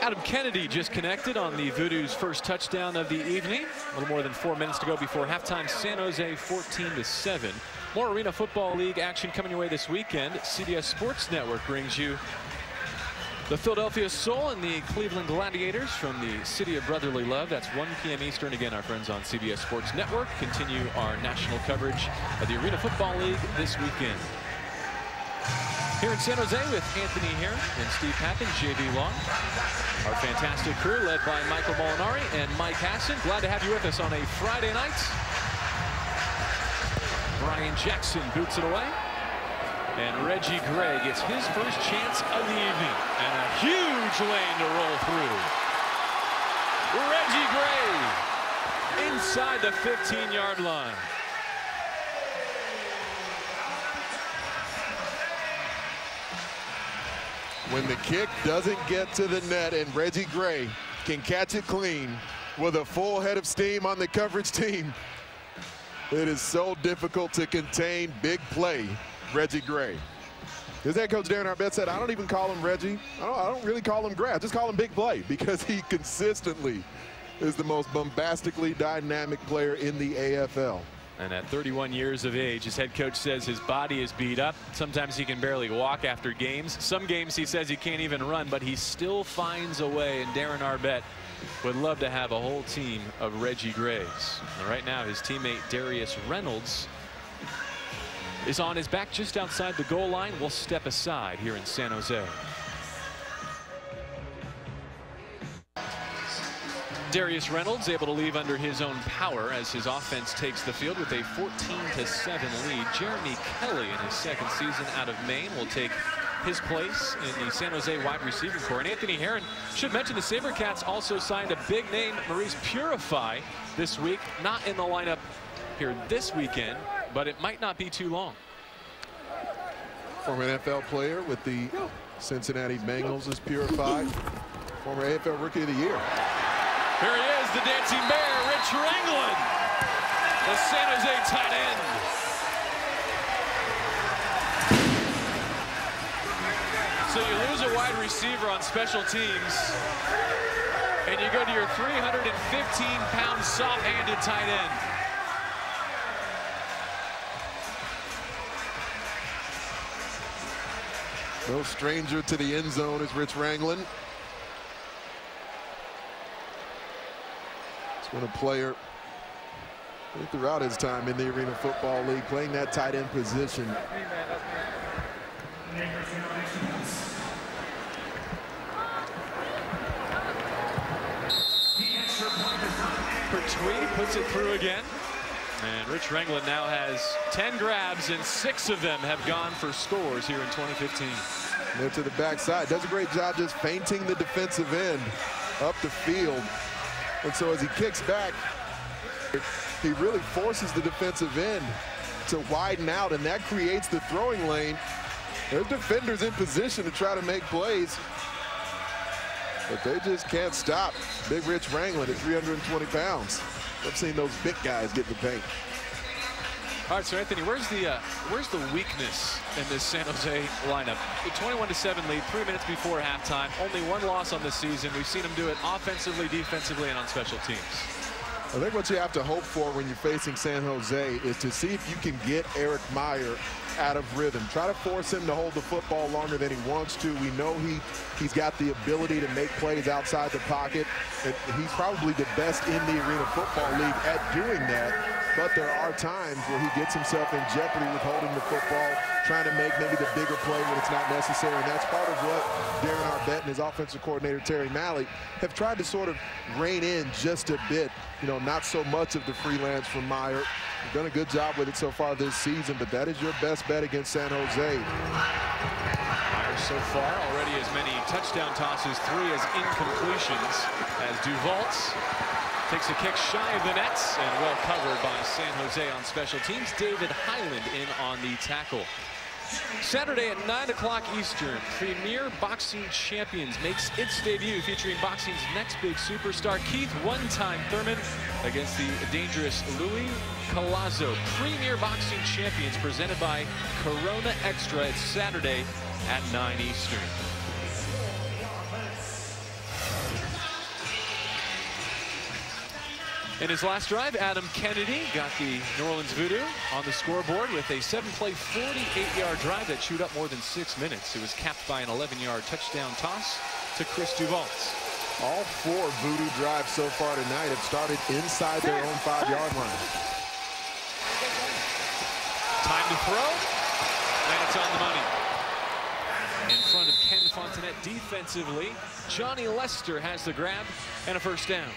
Adam Kennedy just connected on the VooDoo's 1st touchdown of the evening. A little more than 4 minutes to go before halftime. San Jose 14-7. More Arena Football League action coming your way this weekend. CBS Sports Network brings you the Philadelphia Soul and the Cleveland Gladiators from the city of brotherly love. That's 1 p.m. Eastern. Again, our friends on CBS Sports Network continue our national coverage of the Arena Football League this weekend. Here in San Jose with Anthony Herron and Steve Pappan, J.B. Long. Our fantastic crew led by Michael Molinari and Mike Hassan. Glad to have you with us on a Friday night. Brian Jackson boots it away. And Reggie Gray gets his first chance of the evening. And a huge lane to roll through. Reggie Gray inside the 15-yard line. When the kick doesn't get to the net and Reggie Gray can catch it clean with a full head of steam on the coverage team, it is so difficult to contain big play Reggie Gray. His head coach Darren Arbett said, I don't even call him Reggie. I don't really call him Gray. I just call him Big Play because he consistently is the most bombastically dynamic player in the AFL. And at 31 years of age, his head coach says his body is beat up. Sometimes he can barely walk after games. Some games he says he can't even run, but he still finds a way. And Darren Arbett would love to have a whole team of Reggie Grays. And right now, his teammate Darius Reynolds is on his back just outside the goal line. We'll step aside here in San Jose. Darius Reynolds able to leave under his own power as his offense takes the field with a 14-7 lead. Jeremy Kelly in his second season out of Maine will take his place in the San Jose wide receiving corps. And Anthony Herron should mention the Sabercats also signed a big name, Maurice Purify, this week. Not in the lineup here this weekend, but it might not be too long. Former NFL player with the Cincinnati Bengals is Purify. Former AFL Rookie of the Year. Here he is, the dancing bear, Rich Rangland, the San Jose tight end. So you lose a wide receiver on special teams, and you go to your 315-pound soft-handed tight end. No stranger to the end zone is Rich Rangland. It's been a player throughout his time in the Arena Football League, playing that tight end position. Pertwee puts it through again. And Rich Rangland now has 10 grabs, and 6 of them have gone for scores here in 2015. There to the backside. Does a great job just feinting the defensive end up the field. And so as he kicks back, he really forces the defensive end to widen out, and that creates the throwing lane. There's defenders in position to try to make plays, but they just can't stop Big Rich Rangland at 320 pounds. I've seen those big guys get the paint. All right, so Anthony, where's the weakness in this San Jose lineup? A 21-7 lead, 3 minutes before halftime. Only 1 loss on the season. We've seen them do it offensively, defensively, and on special teams. I think what you have to hope for when you're facing San Jose is to see if you can get Eric Meyer out of rhythm. Try to force him to hold the football longer than he wants to. We know he's got the ability to make plays outside the pocket, and he's probably the best in the Arena Football League at doing that. But there are times where he gets himself in jeopardy with holding the football, trying to make maybe the bigger play when it's not necessary. And that's part of what Darren Arbett and his offensive coordinator, Terry Malley, have tried to sort of rein in just a bit. You know, not so much of the freelance from Meyer. He's done a good job with it so far this season, but that is your best bet against San Jose. Meyer so far already as many touchdown tosses, 3 as incompletions, as Duvaltz takes a kick shy of the nets and well covered by San Jose on special teams. David Highland in on the tackle. Saturday at 9 o'clock Eastern, Premier Boxing Champions makes its debut, featuring boxing's next big superstar, Keith "One-Time" Thurman, against the dangerous Louis Collazo. Premier Boxing Champions presented by Corona Extra. It's Saturday at 9 Eastern. In his last drive, Adam Kennedy got the New Orleans Voodoo on the scoreboard with a 7-play, 48-yard drive that chewed up more than 6 minutes. It was capped by an 11-yard touchdown toss to Chris Duval. All 4 Voodoo drives so far tonight have started inside their own 5-yard line. Time to throw, and it's on the money. In front of Ken Fontenette defensively, Johnny Lester has the grab and a first down.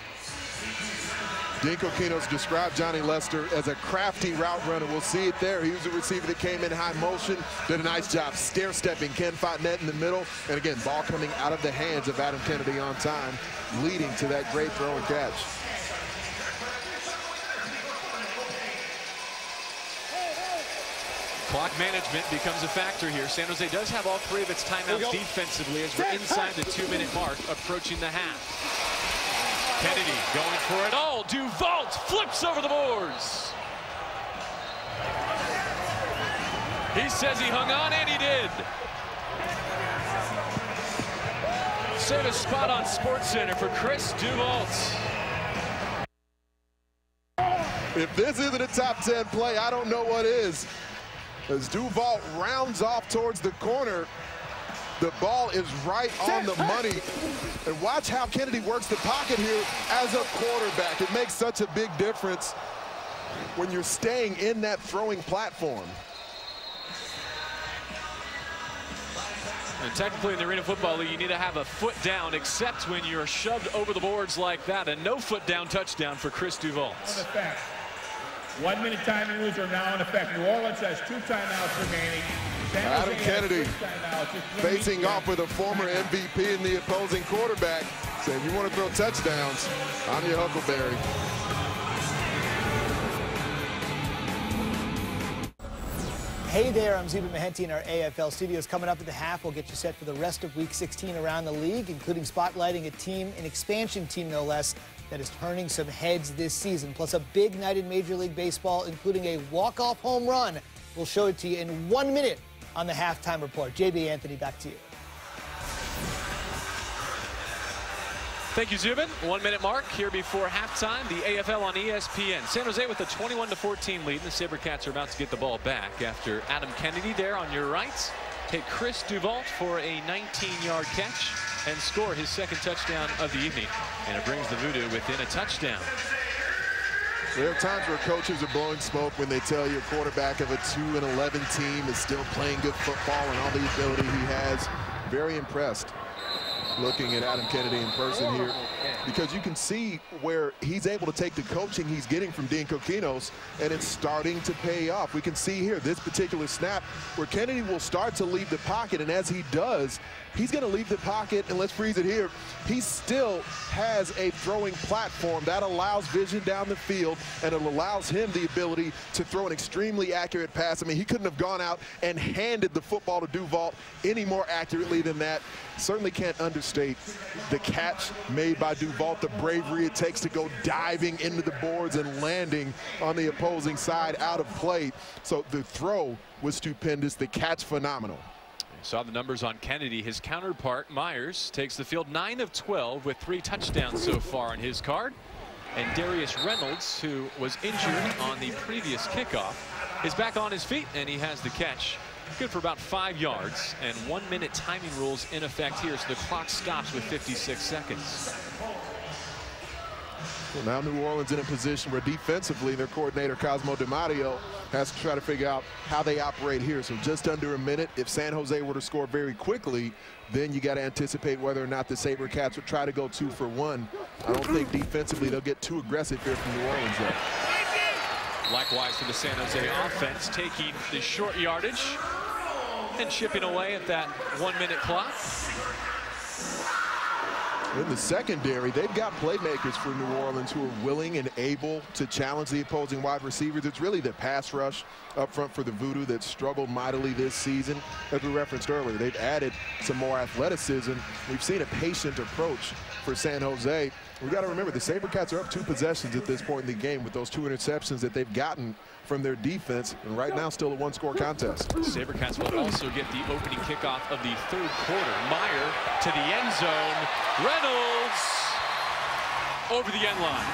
Dean Coquinos described Johnny Lester as a crafty route runner. We'll see it there. He was a receiver that came in high motion, did a nice job stair-stepping Ken Fontenette in the middle. And again, ball coming out of the hands of Adam Kennedy on time, leading to that great throw and catch. Clock management becomes a factor here. San Jose does have all 3 of its timeouts defensively as we're inside the 2-minute mark, approaching the half. Kennedy going for it all. Duval flips over the boards. He says he hung on, and he did. Save a spot on SportsCenter for Chris Duval. If this isn't a top 10 play, I don't know what is. As Duval rounds off towards the corner, the ball is right on the money. And watch how Kennedy works the pocket here as a quarterback. It makes such a big difference when you're staying in that throwing platform. And technically in the Arena Football League, you need to have a foot down, except when you're shoved over the boards like that. A no foot down touchdown for Chris Duval. 1-minute timing rules are now in effect. New Orleans has 2 timeouts remaining. Adam Kennedy facing off with a former MVP in the opposing quarterback, saying, you want to throw touchdowns, I'm your Huckleberry. Hey there, I'm Zeba Mehenti in our AFL studios. Coming up at the half, we'll get you set for the rest of Week 16 around the league, including spotlighting a team, an expansion team no less, that is turning some heads this season. Plus a big night in Major League Baseball, including a walk-off home run. We'll show it to you in 1 minute on the Halftime Report. JB Anthony, back to you. Thank you, Zubin. 1 minute mark here before halftime. The AFL on ESPN. San Jose with a 21-14 lead. The Sabercats are about to get the ball back after Adam Kennedy there on your right hit Chris Duval for a 19-yard catch and score his 2nd touchdown of the evening. And it brings the Voodoo within a touchdown. There are times where coaches are blowing smoke when they tell you a quarterback of a 2-11 team is still playing good football and all the ability he has. Very impressed looking at Adam Kennedy in person here, because you can see where he's able to take the coaching he's getting from Dean Coquinos, and it's starting to pay off. We can see here this particular snap where Kennedy will start to leave the pocket, and as he does, he's going to leave the pocket, and let's freeze it here. He still has a throwing platform that allows vision down the field, and it allows him the ability to throw an extremely accurate pass. I mean, he couldn't have gone out and handed the football to Duval any more accurately than that. Certainly can't understate the catch made by Duval, the bravery it takes to go diving into the boards and landing on the opposing side out of play. So the throw was stupendous, the catch phenomenal. Saw the numbers on Kennedy. His counterpart, Myers, takes the field 9 of 12 with 3 touchdowns so far on his card. And Darius Reynolds, who was injured on the previous kickoff, is back on his feet, and he has the catch. Good for about 5 yards, and 1 minute timing rules in effect here, so the clock stops with 56 seconds. Well, now New Orleans in a position where defensively their coordinator Cosmo DiMatteo has to try to figure out how they operate here. So just under a minute. If San Jose were to score very quickly, then you got to anticipate whether or not the Sabercats would try to go 2 for 1. I don't think defensively they'll get too aggressive here from New Orleans though. Likewise for the San Jose offense, taking the short yardage and chipping away at that 1 minute clock. In the secondary, they've got playmakers for New Orleans who are willing and able to challenge the opposing wide receivers. It's really the pass rush up front for the Voodoo that struggled mightily this season. As we referenced earlier, they've added some more athleticism. We've seen a patient approach for San Jose. We've got to remember the Sabercats are up 2 possessions at this point in the game with those 2 interceptions that they've gotten from their defense, and right now still a 1-score contest. Sabercats will also get the opening kickoff of the 3rd quarter. Meyer to the end zone. Reynolds over the end line.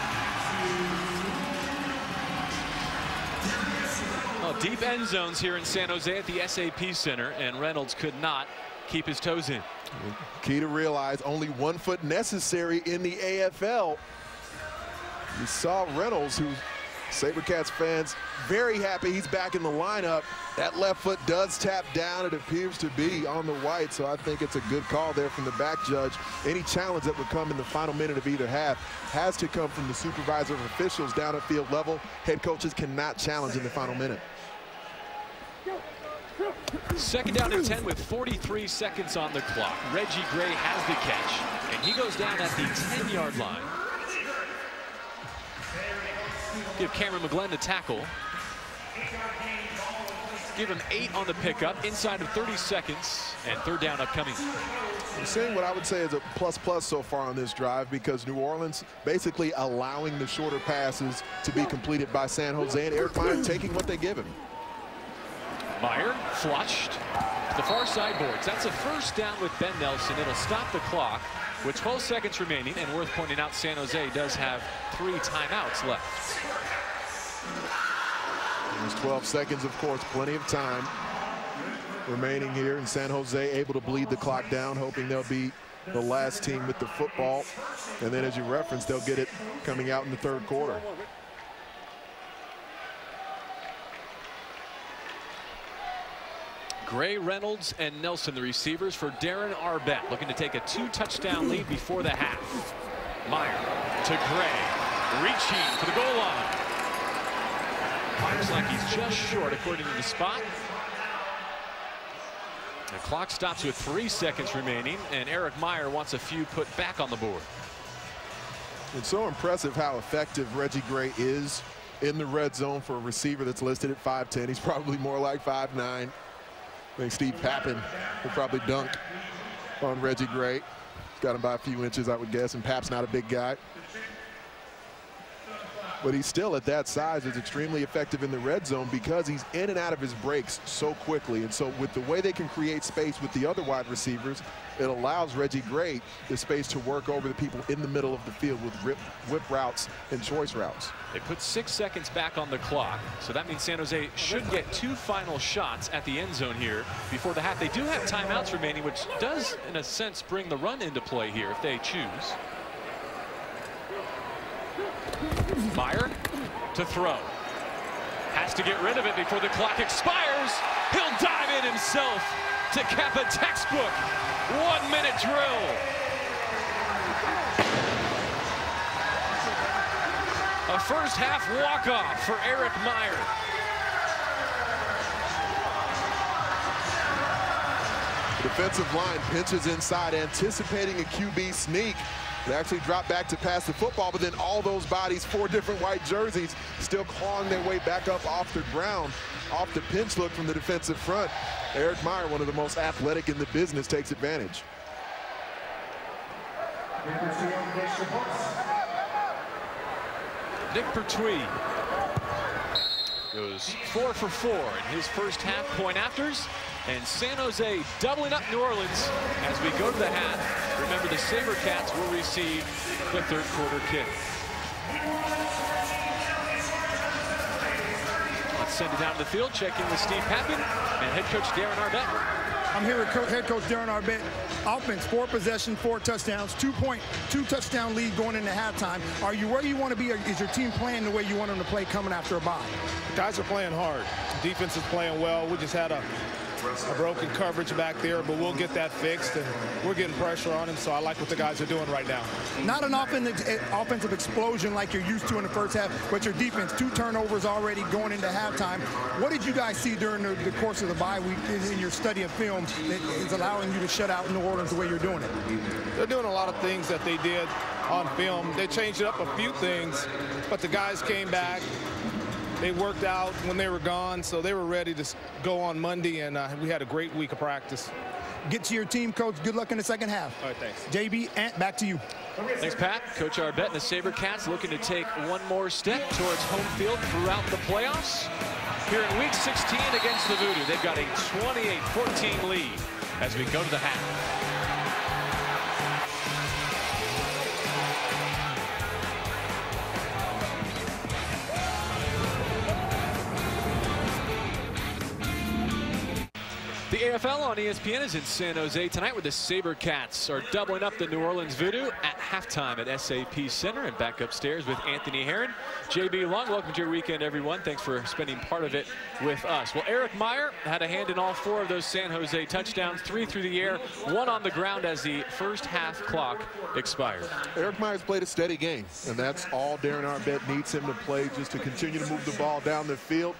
Well, deep end zones here in San Jose at the SAP Center, and Reynolds could not keep his toes in. Key to realize, only 1 foot necessary in the AFL. You saw Reynolds, who Sabercats fans very happy he's back in the lineup. That left foot does tap down. It appears to be on the white, so I think it's a good call there from the back judge. Any challenge that would come in the final minute of either half has to come from the supervisor of officials down at field level. Head coaches cannot challenge in the final minute. Second down and 10 with 43 seconds on the clock. Reggie Gray has the catch, and he goes down at the 10-yard line. Give Cameron McGlenn the tackle. Give him 8 on the pickup, inside of 30 seconds, and third down upcoming. I'm saying what I would say is a plus so far on this drive, because New Orleans basically allowing the shorter passes to be completed by San Jose, and Eric Meyer taking what they give him. Meyer flushed to the far side boards. That's a first down with Ben Nelson. It'll stop the clock with 12 seconds remaining, and worth pointing out, San Jose does have 3 timeouts left. There's 12 seconds, of course, plenty of time remaining here, and San Jose able to bleed the clock down, hoping they'll be the last team with the football. And then, as you referenced, they'll get it coming out in the third quarter. Gray, Reynolds, and Nelson, the receivers for Darren Arbette, looking to take a 2-touchdown lead before the half. Meyer to Gray, reaching for the goal line. Looks like he's just short, according to the spot. The clock stops with 3 seconds remaining, and Eric Meyer wants a few put back on the board. It's so impressive how effective Reggie Gray is in the red zone for a receiver that's listed at 5'10". He's probably more like 5'9". I think Steve Pappin would probably dunk on Reggie Gray. Got him by a few inches, I would guess, and Pap's not a big guy. But he's still at that size, is extremely effective in the red zone because he's in and out of his breaks so quickly. And so with the way they can create space with the other wide receivers, it allows Reggie Gray the space to work over the people in the middle of the field with whip routes and choice routes. They put 6 seconds back on the clock, so that means San Jose should get 2 final shots at the end zone here before the half. They do have timeouts remaining, which does, in a sense, bring the run into play here if they choose. Meyer to throw. Has to get rid of it before the clock expires. He'll dive in himself to cap a textbook 1-minute drill. A first half walk-off for Eric Meyer. The defensive line pinches inside, anticipating a QB sneak. They actually drop back to pass the football, but then all those bodies, 4 different white jerseys, still clawing their way back up off the ground, off the pinch look from the defensive front. Eric Meyer, one of the most athletic in the business, takes advantage. Nick Pertwee goes 4 for 4 in his first half point afters. And San Jose doubling up New Orleans as we go to the half. Remember, the Sabercats will receive the third quarter kick. Let's send it down to the field, check in with Steve Pappin and head coach Darren Arbette. I'm here with head coach Darren Arbette. Offense, 4 possessions, 4 touchdowns, 2-touchdown lead going into halftime. Are you where you want to be, or is your team playing the way you want them to play coming after a bye? The guys are playing hard. Defense is playing well. We just had a broken coverage back there, but we'll get that fixed, and we're getting pressure on him, so I like what the guys are doing right now. Not an offensive explosion like you're used to in the first half, but your defense, 2 turnovers already going into halftime. What did you guys see during the course of the bye week in your study of film that is allowing you to shut out New Orleans the way you're doing it? They're doing a lot of things that they did on film. They changed it up a few things, but the guys came back. They worked out when they were gone, so they were ready to go on Monday, and we had a great week of practice. Get to your team, Coach. Good luck in the second half. All right, thanks. JB, Ant, back to you. Thanks, Pat. Coach Arbette and the Sabercats looking to take one more step towards home field throughout the playoffs. Here in Week 16 against the VooDoo, they've got a 28-14 lead as we go to the half. The AFL on ESPN is in San Jose tonight, where the Sabercats are doubling up the New Orleans VooDoo at halftime at SAP Center. And back upstairs with Anthony Herron. JB Long, welcome to your weekend, everyone. Thanks for spending part of it with us. Well, Eric Meyer had a hand in all 4 of those San Jose touchdowns, 3 through the air, 1 on the ground as the first half clock expired. Eric Meyer's played a steady game, and that's all Darren Arbet needs him to play, just to continue to move the ball down the field.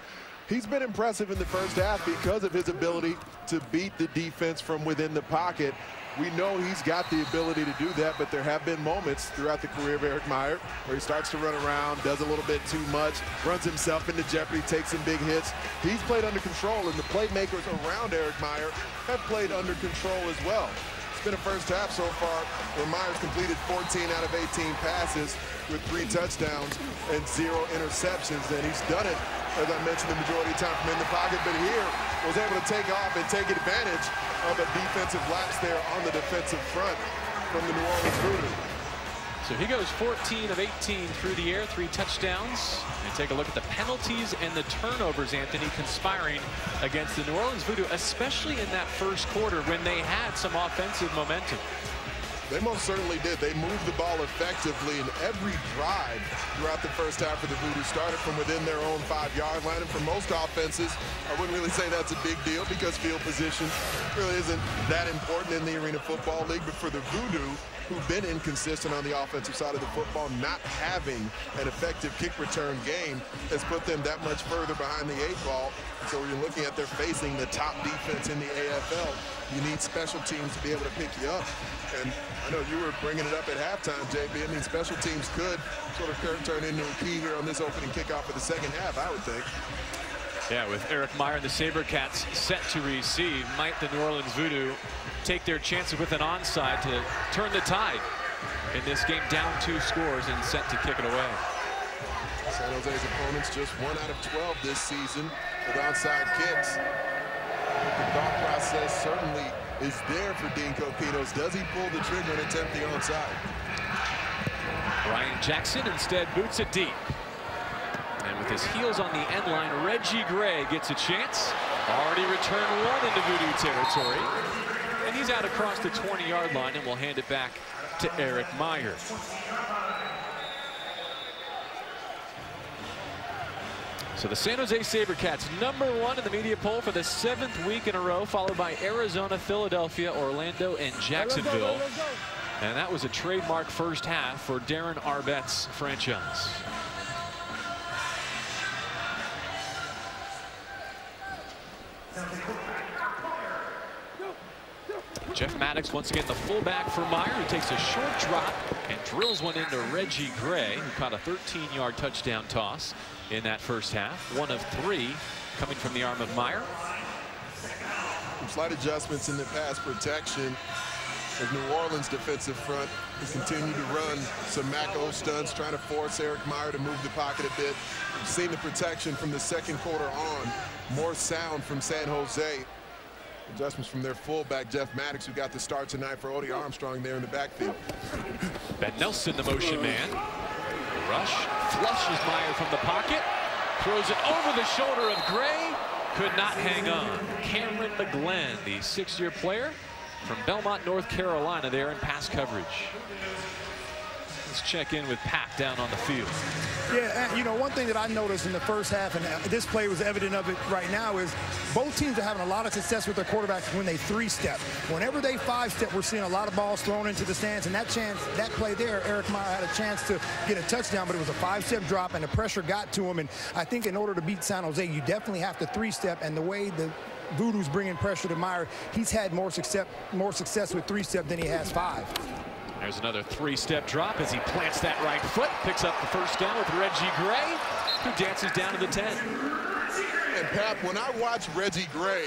He's been impressive in the first half because of his ability to beat the defense from within the pocket. We know he's got the ability to do that, but there have been moments throughout the career of Eric Meyer where he starts to run around, does a little bit too much, runs himself into jeopardy, takes some big hits. He's played under control, and the playmakers around Eric Meyer have played under control as well. It's been a first half so far where Meyer's completed 14 out of 18 passes with 3 touchdowns and 0 interceptions, and he's done it, as I mentioned, the majority of the time from in the pocket, but here was able to take off and take advantage of a defensive lapse there on the defensive front from the New Orleans VooDoo. So he goes 14 of 18 through the air, 3 touchdowns. And take a look at the penalties and the turnovers, Anthony, conspiring against the New Orleans VooDoo, especially in that first quarter when they had some offensive momentum. They most certainly did. They moved the ball effectively, and every drive throughout the first half of the VooDoo started from within their own 5-yard line. And for most offenses, I wouldn't really say that's a big deal because field position really isn't that important in the Arena Football League. But for the VooDoo, who've been inconsistent on the offensive side of the football, not having an effective kick return game has put them that much further behind the 8 ball. So when you're looking at they're facing the top defense in the AFL, you need special teams to be able to pick you up. And I know you were bringing it up at halftime, JB. I mean, special teams could sort of turn into a key here on this opening kickoff of the second half, I would think. Yeah, with Eric Meyer and the Sabercats set to receive, might the New Orleans VooDoo take their chances with an onside to turn the tide in this game, down 2 scores and set to kick it away. San Jose's opponents just 1 out of 12 this season with onside kicks. The thought process certainly is there for Dean Copinos. Does he pull the trigger and attempt the onside? Ryan Jackson instead boots it deep. And with his heels on the end line, Reggie Gray gets a chance. Already returned 1 into VooDoo territory. And he's out across the 20-yard line, and will hand it back to Eric Meyer. So the San Jose Sabercats, #1 in the media poll for the 7th week in a row, followed by Arizona, Philadelphia, Orlando, and Jacksonville. And that was a trademark first half for Darren Arbet's franchise. Jeff Maddox once again the fullback for Meyer, who takes a short drop and drills one into Reggie Gray, who caught a 13-yard touchdown toss in that first half. 1 of 3 coming from the arm of Meyer. Some slight adjustments in the pass protection as New Orleans defensive front has continued to run some Mac-O stunts, trying to force Eric Meyer to move the pocket a bit. We've seen the protection from the second quarter on. More sound from San Jose. Adjustments from their fullback, Jeff Maddox, who got the start tonight for Odie Armstrong there in the backfield. Ben Nelson, the motion man. Rush, flushes Meyer from the pocket, throws it over the shoulder of Gray, could not hang on. Cameron McGlenn, the 6-year player from Belmont, North Carolina, there in pass coverage. Let's check in with Pat down on the field. Yeah, you know, one thing that I noticed in the first half, and this play was evident of it right now, is both teams are having a lot of success with their quarterbacks when they 3-step. Whenever they 5-step, we're seeing a lot of balls thrown into the stands, and that play there, Eric Meyer had a chance to get a touchdown, but it was a 5-step drop, and the pressure got to him. And I think in order to beat San Jose, you definitely have to 3-step, and the way the VooDoo's bringing pressure to Meyer, he's had more success with 3-step than he has 5. There's another 3-step drop as he plants that right foot, picks up the first down with Reggie Gray, who dances down to the 10. And Pat, when I watch Reggie Gray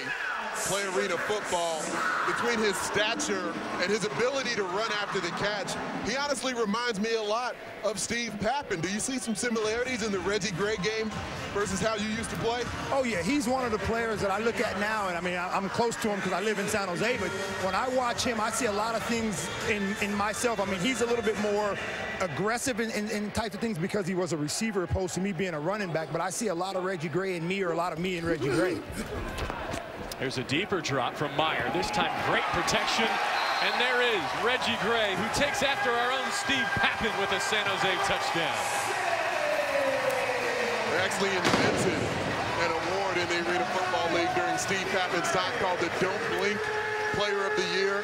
play arena football, between his stature and his ability to run after the catch, he honestly reminds me a lot of Steve Pappen. Do you see some similarities in the Reggie Gray game versus how you used to play? Oh, yeah, he's one of the players that I look at now, and I mean, I'm close to him because I live in San Jose, but when I watch him, I see a lot of things in myself. I mean, he's a little bit more aggressive in types of things because he was a receiver opposed to me being a running back, but I see a lot of Reggie Gray in me, or a lot of me in Reggie Gray. There's a deeper drop from Meyer. This time great protection. And there is Reggie Gray, who takes after our own Steve Pappin with a San Jose touchdown. They actually invented an award in the Arena Football League during Steve Pappin's time called the Don't Blink Player of the Year.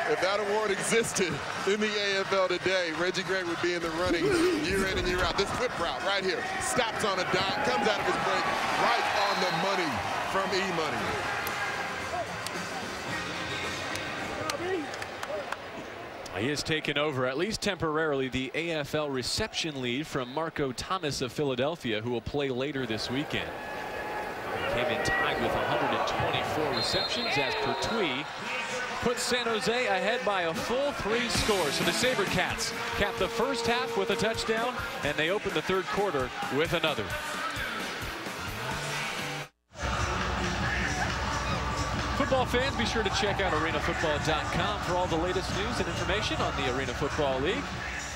If that award existed in the AFL today, Reggie Gray would be in the running year in and year out. This whip route right here, stops on a dime, comes out of his break, right on the money from E-Money. He has taken over, at least temporarily, the AFL reception lead from Marco Thomas of Philadelphia, who will play later this weekend. He came in tied with 124 receptions as Pertwee puts San Jose ahead by a full 3 scores. So the Sabercats cap the first half with a touchdown, and they open the third quarter with another. Football fans, be sure to check out arenafootball.com for all the latest news and information on the Arena Football League.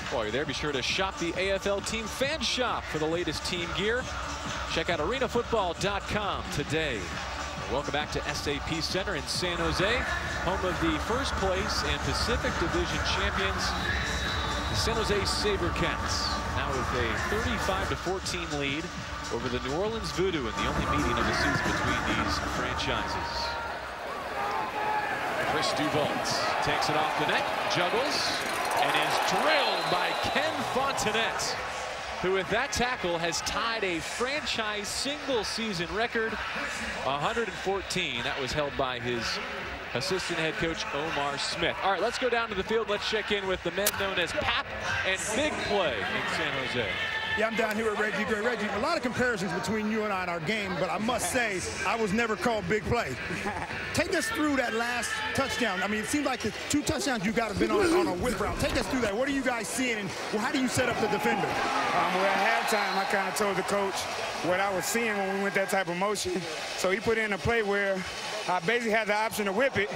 While you're there, be sure to shop the AFL Team Fan Shop for the latest team gear. Check out arenafootball.com today. Welcome back to SAP Center in San Jose, home of the first place and Pacific Division champions, the San Jose Sabercats, now with a 35-14 lead over the New Orleans VooDoo in the only meeting of the season between these franchises. Chris Duvault takes it off the net, juggles, and is drilled by Ken Fontenette, who with that tackle has tied a franchise single-season record, 114. That was held by his assistant head coach, Omar Smith. All right, let's go down to the field. Let's check in with the men known as Pap and Big Play in San Jose. Yeah, I'm down here with Reggie Gray. Reggie, a lot of comparisons between you and I in our game, but I must say, I was never called Big Play. Take us through that last touchdown. I mean, it seems like the 2 touchdowns you got have been on a whip route. Take us through that. What are you guys seeing, and how do you set up the defender? Well, at halftime, I kind of told the coach what I was seeing when we went that type of motion. So he put in a play where I basically had the option to whip it.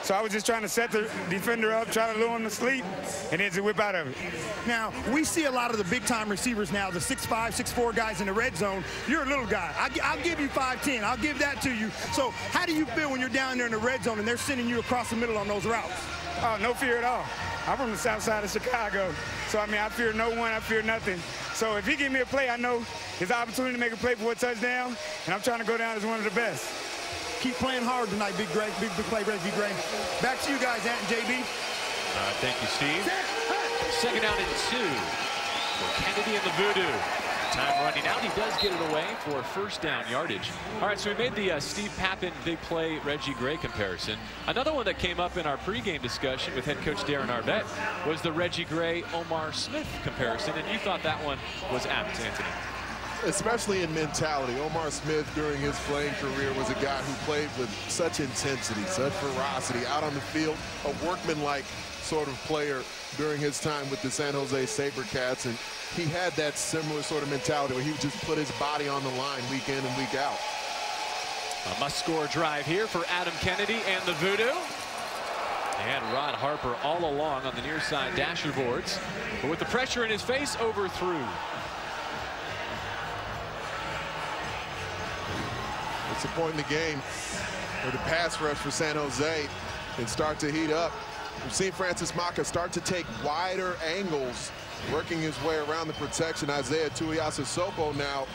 So I was just trying to set the defender up, try to lure him to sleep, and then to whip out of it. Now, we see a lot of the big-time receivers now, the 6'5", 6'4" guys in the red zone. You're a little guy. I'll give you 5'10". I'll give that to you. So how do you feel when you're down there in the red zone and they're sending you across the middle on those routes? Oh, no fear at all. I'm from the south side of Chicago. So, I mean, I fear no one. I fear nothing. So if he give me a play, I know his opportunity to make a play for a touchdown, and I'm trying to go down as one of the best. Keep playing hard tonight, Big Play, Reggie Gray. Back to you guys, Ant and JB. Thank you, Steve. Second down and 2 for Kennedy and the VooDoo. Time running out. He does get it away for first down yardage. All right, so we made the Steve Pappin Big Play Reggie Gray comparison. Another one that came up in our pregame discussion with head coach Darren Arbette was the Reggie Gray Omar Smith comparison, and you thought that one was apt, Anthony. Especially in mentality. Omar Smith, during his playing career, was a guy who played with such intensity, such ferocity, out on the field, a workman-like sort of player during his time with the San Jose Sabercats, and he had that similar sort of mentality where he would just put his body on the line week in and week out. A must-score drive here for Adam Kennedy and the VooDoo. And Rod Harper all along on the near side dasher boards, but with the pressure in his face, overthrew. It's a point in the game where the pass rush for San Jose can start to heat up. We've seen Francis Maka start to take wider angles, working his way around the protection. Isaiah Tuiasosopo now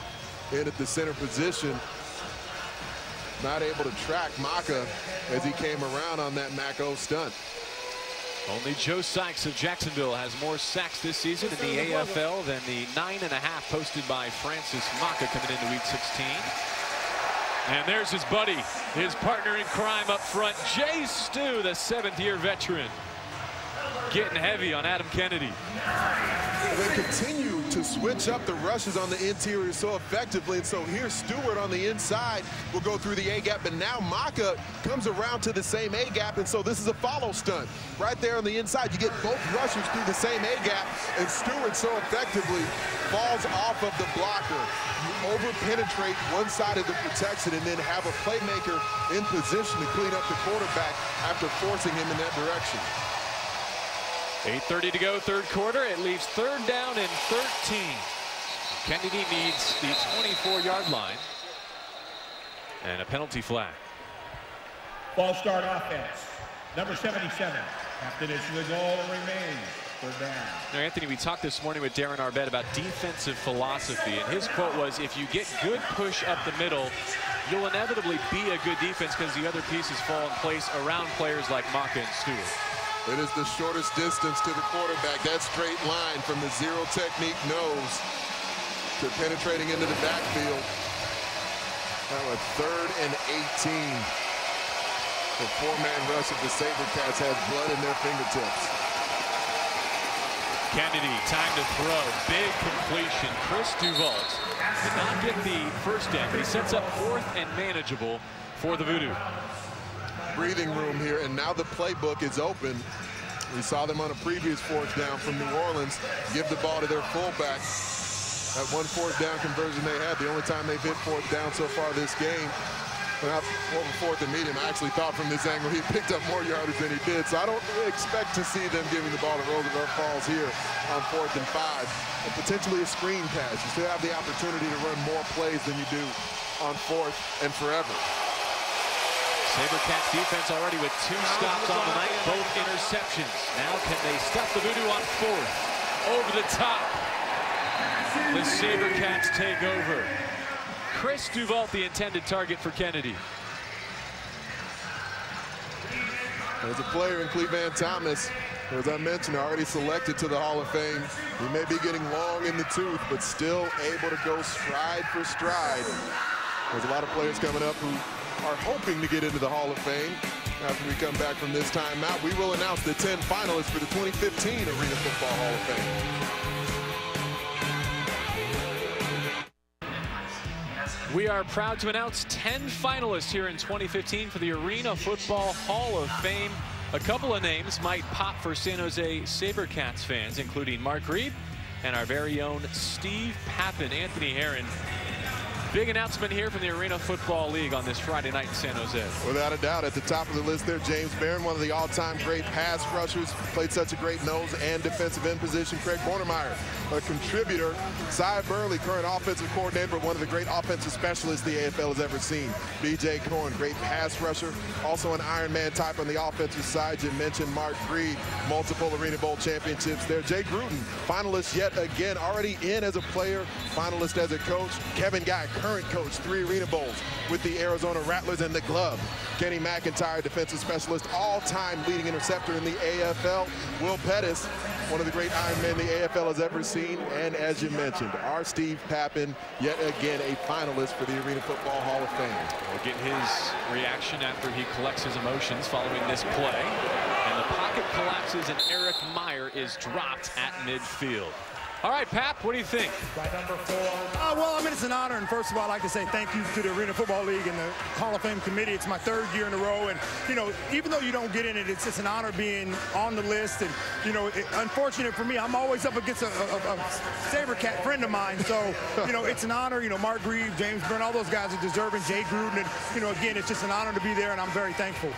in at the center position. Not able to track Maka as he came around on that Mako stunt. Only Joe Sykes of Jacksonville has more sacks this season in the AFL than the 9.5 posted by Francis Maka coming into week 16. And there's his buddy, his partner in crime up front, Jay Stu, the 7th-year veteran. Getting heavy on Adam Kennedy. They continue to switch up the rushes on the interior so effectively. And so here's Stewart on the inside. Will go through the A-gap, but now Maka comes around to the same A-gap, and so this is a follow stunt. Right there on the inside, you get both rushers through the same A-gap, and Stewart so effectively falls off of the blocker. You over-penetrate one side of the protection and then have a playmaker in position to clean up the quarterback after forcing him in that direction. 8:30 to go, third quarter. It leaves third down and 13. Kennedy needs the 24-yard line and a penalty flag. False start offense. Number 77. After this, the goal remains. Now, Anthony, we talked this morning with Darren Arbet about defensive philosophy, and his quote was, if you get good push up the middle, you'll inevitably be a good defense because the other pieces fall in place around players like Maka and Stewart. It is the shortest distance to the quarterback. That straight line from the zero technique nose to penetrating into the backfield. Now a 3rd and 18. The 4-man rush of the Sabercats has blood in their fingertips. Kennedy, time to throw. Big completion. Chris Duvault did not get the first down, but he sets up 4th and manageable for the VooDoo. Breathing room here, and now the playbook is open. We saw them on a previous 4th down from New Orleans give the ball to their fullback. That 1 4th down conversion they had, the only time they've hit 4th down so far this game. Over 4th and medium, I actually thought from this angle he picked up more yardage than he did. So I don't expect to see them giving the ball to Roosevelt Falls here on 4th and 5. And potentially a screen pass. You still have the opportunity to run more plays than you do on 4th and forever. Sabercats defense already with 2 stops on the night, both interceptions. Now can they stop the VooDoo on 4th? Over the top. The Sabercats take over. Chris Duvault, the intended target for Kennedy. There's a player in Cleveland Thomas, as I mentioned, already selected to the Hall of Fame. He may be getting long in the tooth, but still able to go stride for stride. There's a lot of players coming up who are hoping to get into the Hall of Fame. After we come back from this timeout, we will announce the 10 finalists for the 2015 Arena Football Hall of Fame. We are proud to announce 10 finalists here in 2015 for the Arena Football Hall of Fame. A couple of names might pop for San Jose Sabercats fans, including Mark Reed and our very own Steve Pappen. Anthony Herron, big announcement here from the Arena Football League on this Friday night in San Jose. Without a doubt, at the top of the list there, James Barron, one of the all-time great pass rushers, played such a great nose and defensive end position. Craig Bornemeyer, a contributor. Cy Burley, current offensive coordinator, one of the great offensive specialists the AFL has ever seen. B.J. Cohen, great pass rusher, also an Iron Man type on the offensive side. You mentioned Mark Reed, multiple Arena Bowl championships there. Jay Gruden, finalist yet again, already in as a player, finalist as a coach. Kevin Guy, current coach, 3 Arena Bowls with the Arizona Rattlers and the Glove. Kenny McIntyre, defensive specialist, all-time leading interceptor in the AFL. Will Pettis, one of the great Iron Men the AFL has ever seen. And as you mentioned, our Steve Pappen, yet again a finalist for the Arena Football Hall of Fame. We'll get his reaction after he collects his emotions following this play. And the pocket collapses and Eric Meyer is dropped at midfield. All right, Pap, what do you think? By number 4. Well, I mean, it's an honor, and first of all, I'd like to say thank you to the Arena Football League and the Hall of Fame committee. It's my 3rd year in a row, and, you know, even though you don't get in it, it's an honor being on the list, and, you know, unfortunate for me, I'm always up against a Sabercat friend of mine, so, you know, it's an honor. You know, Mark Reed, James Byrne, all those guys are deserving, Jay Gruden, and, you know, again, it's just an honor to be there, and I'm very thankful.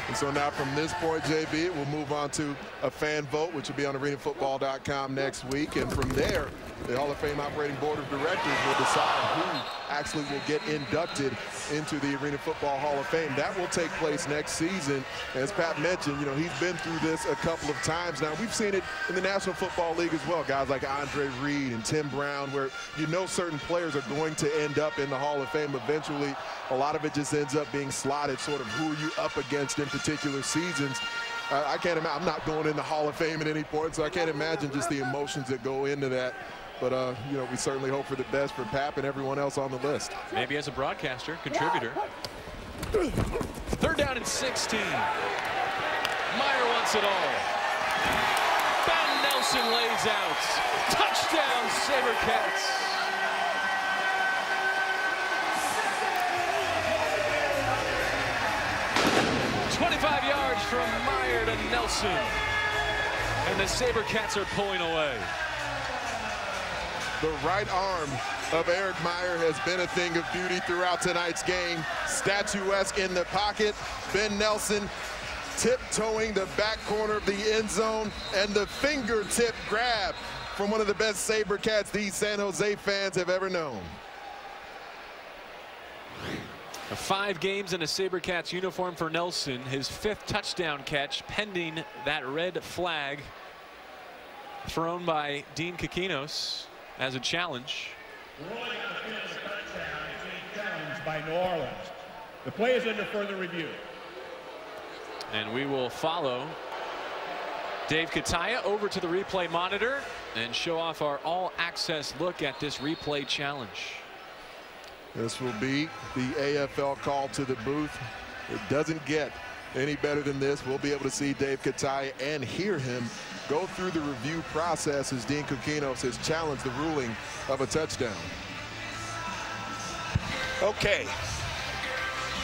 And so now from this point, JB, we'll move on to a fan vote, which will be on arenafootball.com next week. And from there, the Hall of Fame Operating Board of Directors will decide who actually will get inducted into the Arena Football Hall of Fame. That will take place next season. As Pat mentioned, you know, he's been through this a couple of times now. We've seen it in the National Football League as well. Guys like Andre Reed and Tim Brown, where you know certain players are going to end up in the Hall of Fame eventually. A lot of it just ends up being slotted, sort of who are you up against in particular seasons. I can't imagine, I'm not going in the Hall of Fame at any point, so I can't imagine just the emotions that go into that. But, you know, we certainly hope for the best for Pap and everyone else on the list. Maybe as a broadcaster, contributor. 3rd down and 16. Meyer wants it all. Ben Nelson lays out. Touchdown, Sabercats. From Meyer to Nelson, and the Sabercats are pulling away. The right arm of Eric Meyer has been a thing of beauty throughout tonight's game. Statuesque in the pocket. Ben Nelson tiptoeing the back corner of the end zone, and the fingertip grab from one of the best Sabercats these San Jose fans have ever known. 5 games in a Sabercats uniform for Nelson. His 5th touchdown catch pending that red flag thrown by Dean Kikinos as a challenge. Challenged by New Orleans. The play is under further review. And we will follow Dave Kataya over to the replay monitor and show off our all-access look at this replay challenge. This will be the AFL call to the booth. It doesn't get any better than this. We'll be able to see Dave Kataya and hear him go through the review process as Dean Kikinos has challenged the ruling of a touchdown. Okay.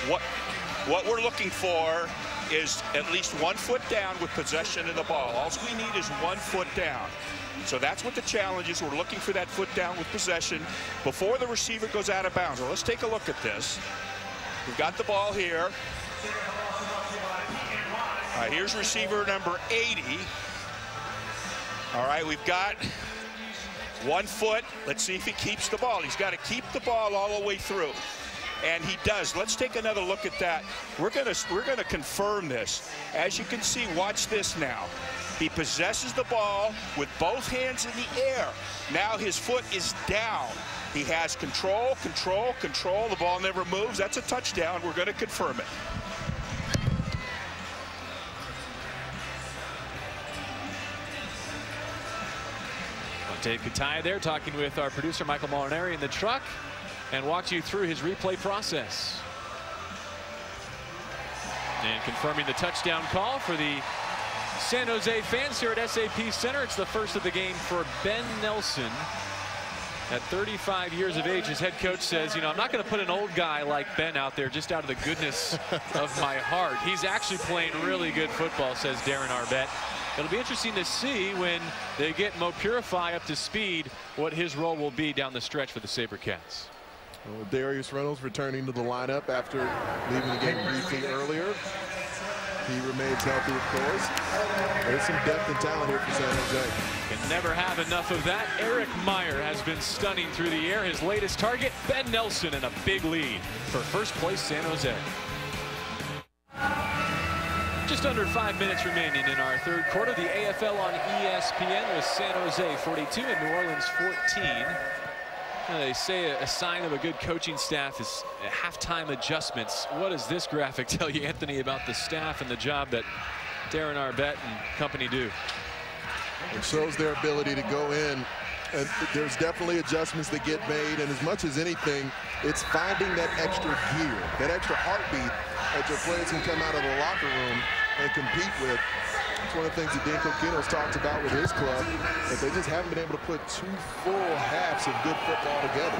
What we're looking for is at least 1 foot down with possession of the ball. All we need is 1 foot down. So that's what the challenge is. We're looking for that foot down with possession before the receiver goes out of bounds. Well, let's take a look at this. We've got the ball here. All right, here's receiver number 80. All right, we've got 1 foot. Let's see if he keeps the ball. He's got to keep the ball all the way through. And he does. Let's take another look at that. We're gonna confirm this. As you can see, watch this now. He possesses the ball with both hands in the air. Now his foot is down. He has control, control, control. The ball never moves. That's a touchdown. We're going to confirm it. Dave Kataya there talking with our producer Michael Molinari in the truck and walked you through his replay process. And confirming the touchdown call for the San Jose fans here at SAP Center. It's the first of the game for Ben Nelson. At 35 years of age, his head coach says, you know, I'm not going to put an old guy like Ben out there just out of the goodness of my heart. He's actually playing really good football, says Darren Arbette. It'll be interesting to see when they get Mo Purify up to speed what his role will be down the stretch for the Sabercats. Well, Darius Reynolds returning to the lineup after leaving the game briefly earlier. He remains healthy, of course. There's some depth and talent here for San Jose. Can never have enough of that. Eric Meyer has been stunning through the air. His latest target, Ben Nelson, in a big lead for first place San Jose. Just under 5 minutes remaining in our third quarter. The AFL on ESPN with San Jose 42 and New Orleans 14. They say a sign of a good coaching staff is halftime adjustments. What does this graphic tell you, Anthony, about the staff and the job that Darren Arbette and company do? It shows their ability to go in, and there's definitely adjustments that get made, and as much as anything, it's finding that extra gear, that extra heartbeat that your players can come out of the locker room and compete with. It's one of the things that Dean Kikinos talked about with his club, that they just haven't been able to put 2 full halves of good football together.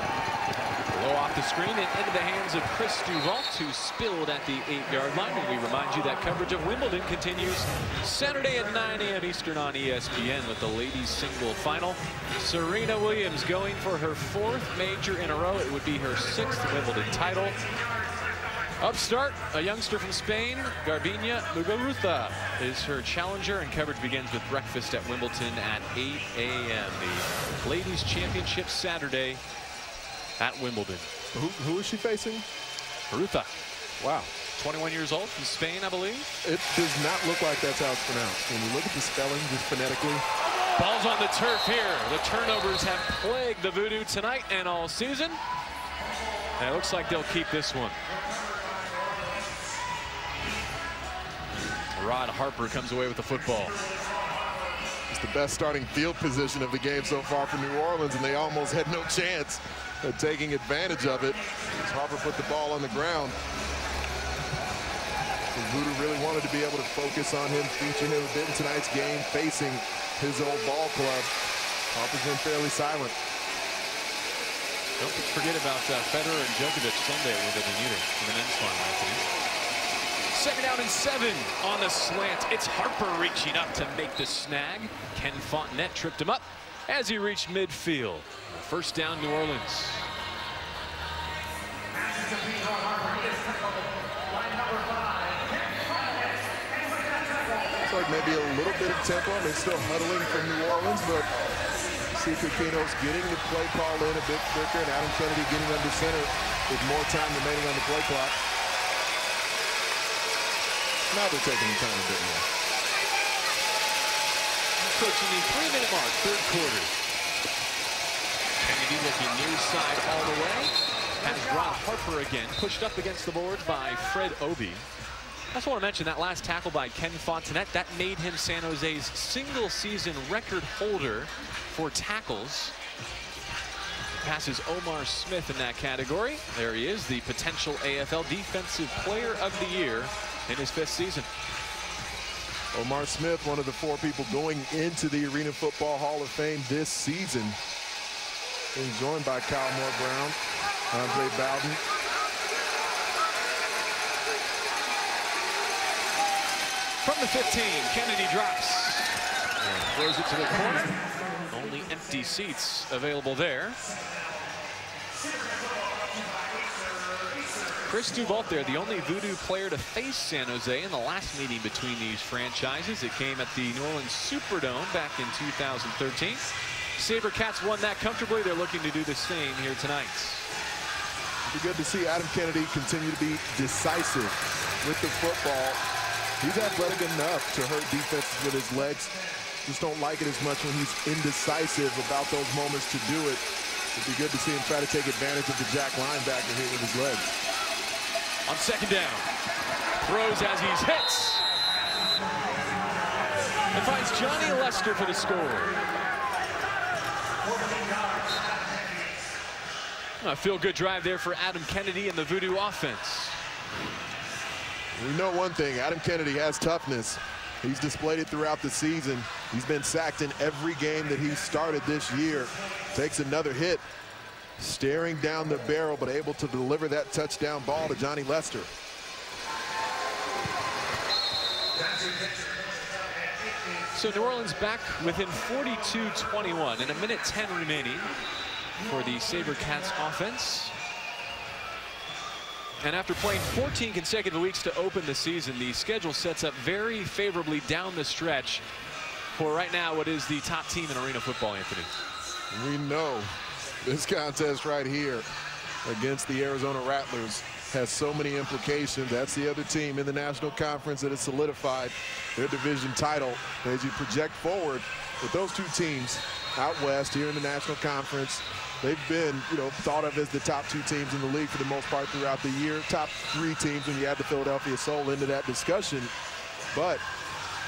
Low off the screen and into the hands of Chris Duvalt, who spilled at the 8-yard line. And we remind you that coverage of Wimbledon continues Saturday at 9 a.m. Eastern on ESPN with the ladies single final. Serena Williams going for her 4th major in a row. It would be her 6th Wimbledon title. Upstart, a youngster from Spain, Garbiñe Muguruza is her challenger, and coverage begins with breakfast at Wimbledon at 8 a.m. The Ladies Championship Saturday at Wimbledon. Who is she facing? Muguruza. Wow. 21 years old, from Spain, I believe. It does not look like that's how it's pronounced. When you look at the spelling just phonetically. Ball's on the turf here. The turnovers have plagued the VooDoo tonight and all season. And it looks like they'll keep this one. Rod Harper comes away with the football. It's the best starting field position of the game so far for New Orleans, and they almost had no chance of taking advantage of it as Harper put the ball on the ground. VooDoo really wanted to be able to focus on him, featuring him a bit in tonight's game, facing his old ball club. Harper's been fairly silent. Don't forget about Federer and Djokovic Sunday with the Bermuda in the men's final, Anthony. 2nd down and 7 on the slant. It's Harper reaching up to make the snag. Ken Fontenette tripped him up as he reached midfield. 1st down, New Orleans. It's like maybe a little bit of tempo. I mean, still huddling from New Orleans, but see Kikinos getting the play call in a bit quicker, and Adam Kennedy getting under center. with more time remaining on the play clock. Now they're taking the time a bit more. Approaching the 3-minute mark, third quarter. Kennedy looking near side all the way. Has Ron Harper again, pushed up against the boards by Fred Obi. I just want to mention that last tackle by Ken Fontenette, that made him San Jose's single-season record holder for tackles. Passes Omar Smith in that category. There he is, the potential AFL Defensive Player of the Year in his 5th season. Omar Smith, one of the 4 people going into the Arena Football Hall of Fame this season. Being joined by Kyle Moore-Brown, Andre Bowden. From the 15, Kennedy drops and throws it to the corner. Only empty seats available there. Chris Duvault there, the only VooDoo player to face San Jose in the last meeting between these franchises. It came at the New Orleans Superdome back in 2013. Sabercats won that comfortably. They're looking to do the same here tonight. It'd be good to see Adam Kennedy continue to be decisive with the football. He's athletic enough to hurt defenses with his legs. Just don't like it as much when he's indecisive about those moments to do it. It'd be good to see him try to take advantage of the jack linebacker here with his legs. On second down, throws as he's hit. And finds Johnny Lester for the score. A feel-good drive there for Adam Kennedy and the VooDoo offense. We know one thing, Adam Kennedy has toughness. He's displayed it throughout the season. He's been sacked in every game that he's started this year. Takes another hit, staring down the barrel, but able to deliver that touchdown ball to Johnny Lester. So New Orleans back within 42-21 and a minute 10 remaining for the Sabercats offense. And after playing 14 consecutive weeks to open the season, the schedule sets up very favorably down the stretch for right now what is the top team in arena football, Anthony. We know this contest right here against the Arizona Rattlers has so many implications. That's the other team in the National Conference that has solidified their division title. As you project forward with those 2 teams out west here in the National Conference, they've been, thought of as the top 2 teams in the league for the most part throughout the year. Top 3 teams when you add the Philadelphia Soul into that discussion. But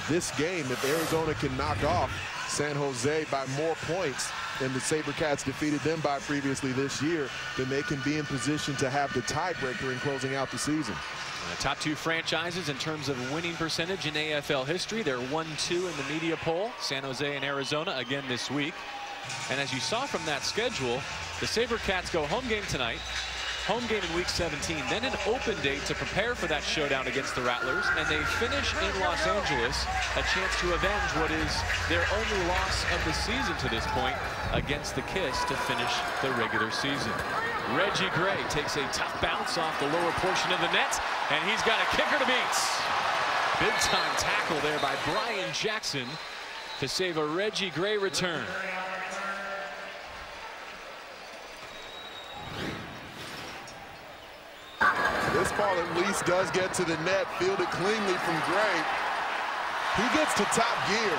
this game, if Arizona can knock off San Jose by more points than the Sabercats defeated them by previously this year, then they can be in position to have the tiebreaker in closing out the season. The top 2 franchises in terms of winning percentage in AFL history. They're 1-2 in the media poll. San Jose and Arizona again this week. And as you saw from that schedule, the Sabercats go home game tonight, home game in week 17, then an open date to prepare for that showdown against the Rattlers, and they finish in Los Angeles, a chance to avenge what is their only loss of the season to this point against the Kiss to finish the regular season. Reggie Gray takes a tough bounce off the lower portion of the net, and he's got a kicker to beat. Big time tackle there by Brian Jackson to save a Reggie Gray return. This ball at least does get to the net, fielded cleanly from Gray. He gets to top gear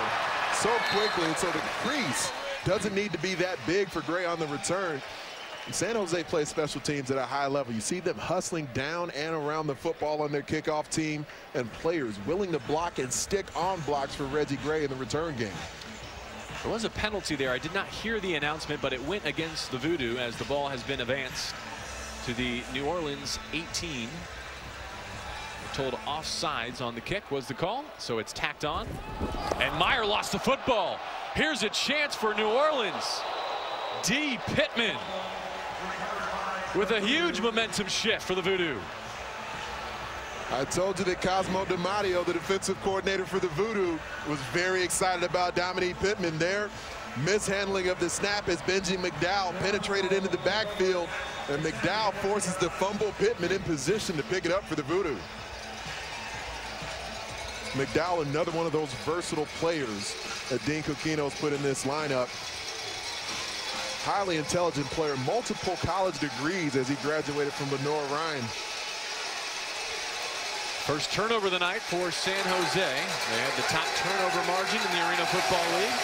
so quickly, and so the crease doesn't need to be that big for Gray on the return. And San Jose plays special teams at a high level. You see them hustling down and around the football on their kickoff team, and players willing to block and stick on blocks for Reggie Gray in the return game. There was a penalty there. I did not hear the announcement, but it went against the VooDoo as the ball has been advanced to the New Orleans 18. We're told offsides on the kick was the call, so it's tacked on. And Meyer lost the football. Here's a chance for New Orleans. D. Pittman with a huge momentum shift for the VooDoo. I told you that Cosmo DiMatteo, the defensive coordinator for the VooDoo, was very excited about Dominique Pittman there. Mishandling of the snap as Benji McDowell penetrated into the backfield, and McDowell forces the fumble. Pittman in position to pick it up for the VooDoo. McDowell, another one of those versatile players that Dean Coquino's put in this lineup. highly intelligent player, multiple college degrees as he graduated from Lenore Ryan. First turnover of the night for San Jose. They had the top turnover margin in the Arena Football League.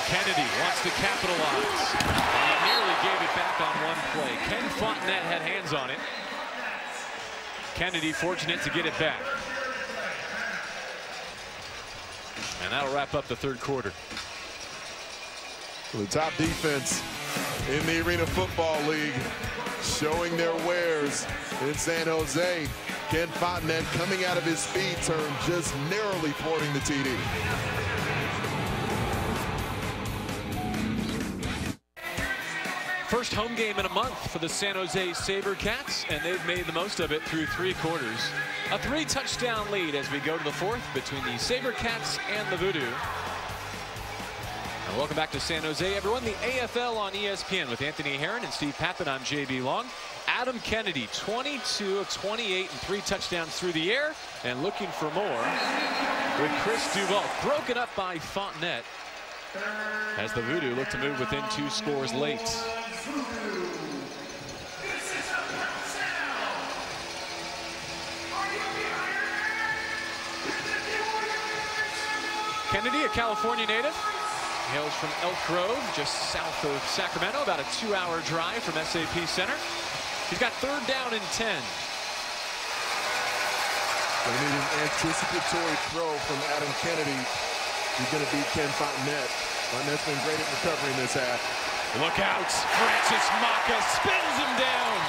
Kennedy wants to capitalize. And he nearly gave it back on one play. Ken Fontenette had hands on it. Kennedy fortunate to get it back. And that'll wrap up the third quarter. The top defense in the Arena Football League showing their wares in San Jose. Ken Fontenette coming out of his speed turn, just narrowly thwarting the TD. First home game in a month for the San Jose Sabercats, and they've made the most of it through 3 quarters. A 3-touchdown lead as we go to the 4th between the Sabercats and the VooDoo. And welcome back to San Jose, everyone. The AFL on ESPN with Anthony Herron and Steve Pappen. I'm JB Long. Adam Kennedy, 22 of 28 and 3 touchdowns through the air, and looking for more with Chris Duval. Broken up by Fontenette as the VooDoo look to move within 2 scores late. Kennedy, a California native, hails from Elk Grove, just south of Sacramento, about a 2-hour drive from SAP Center. He's got 3rd down and 10. They need an anticipatory throw from Adam Kennedy. He's going to beat Ken Fontenette. Fontenette's been great at recovering this half. Look out! Francis Maka spins him down.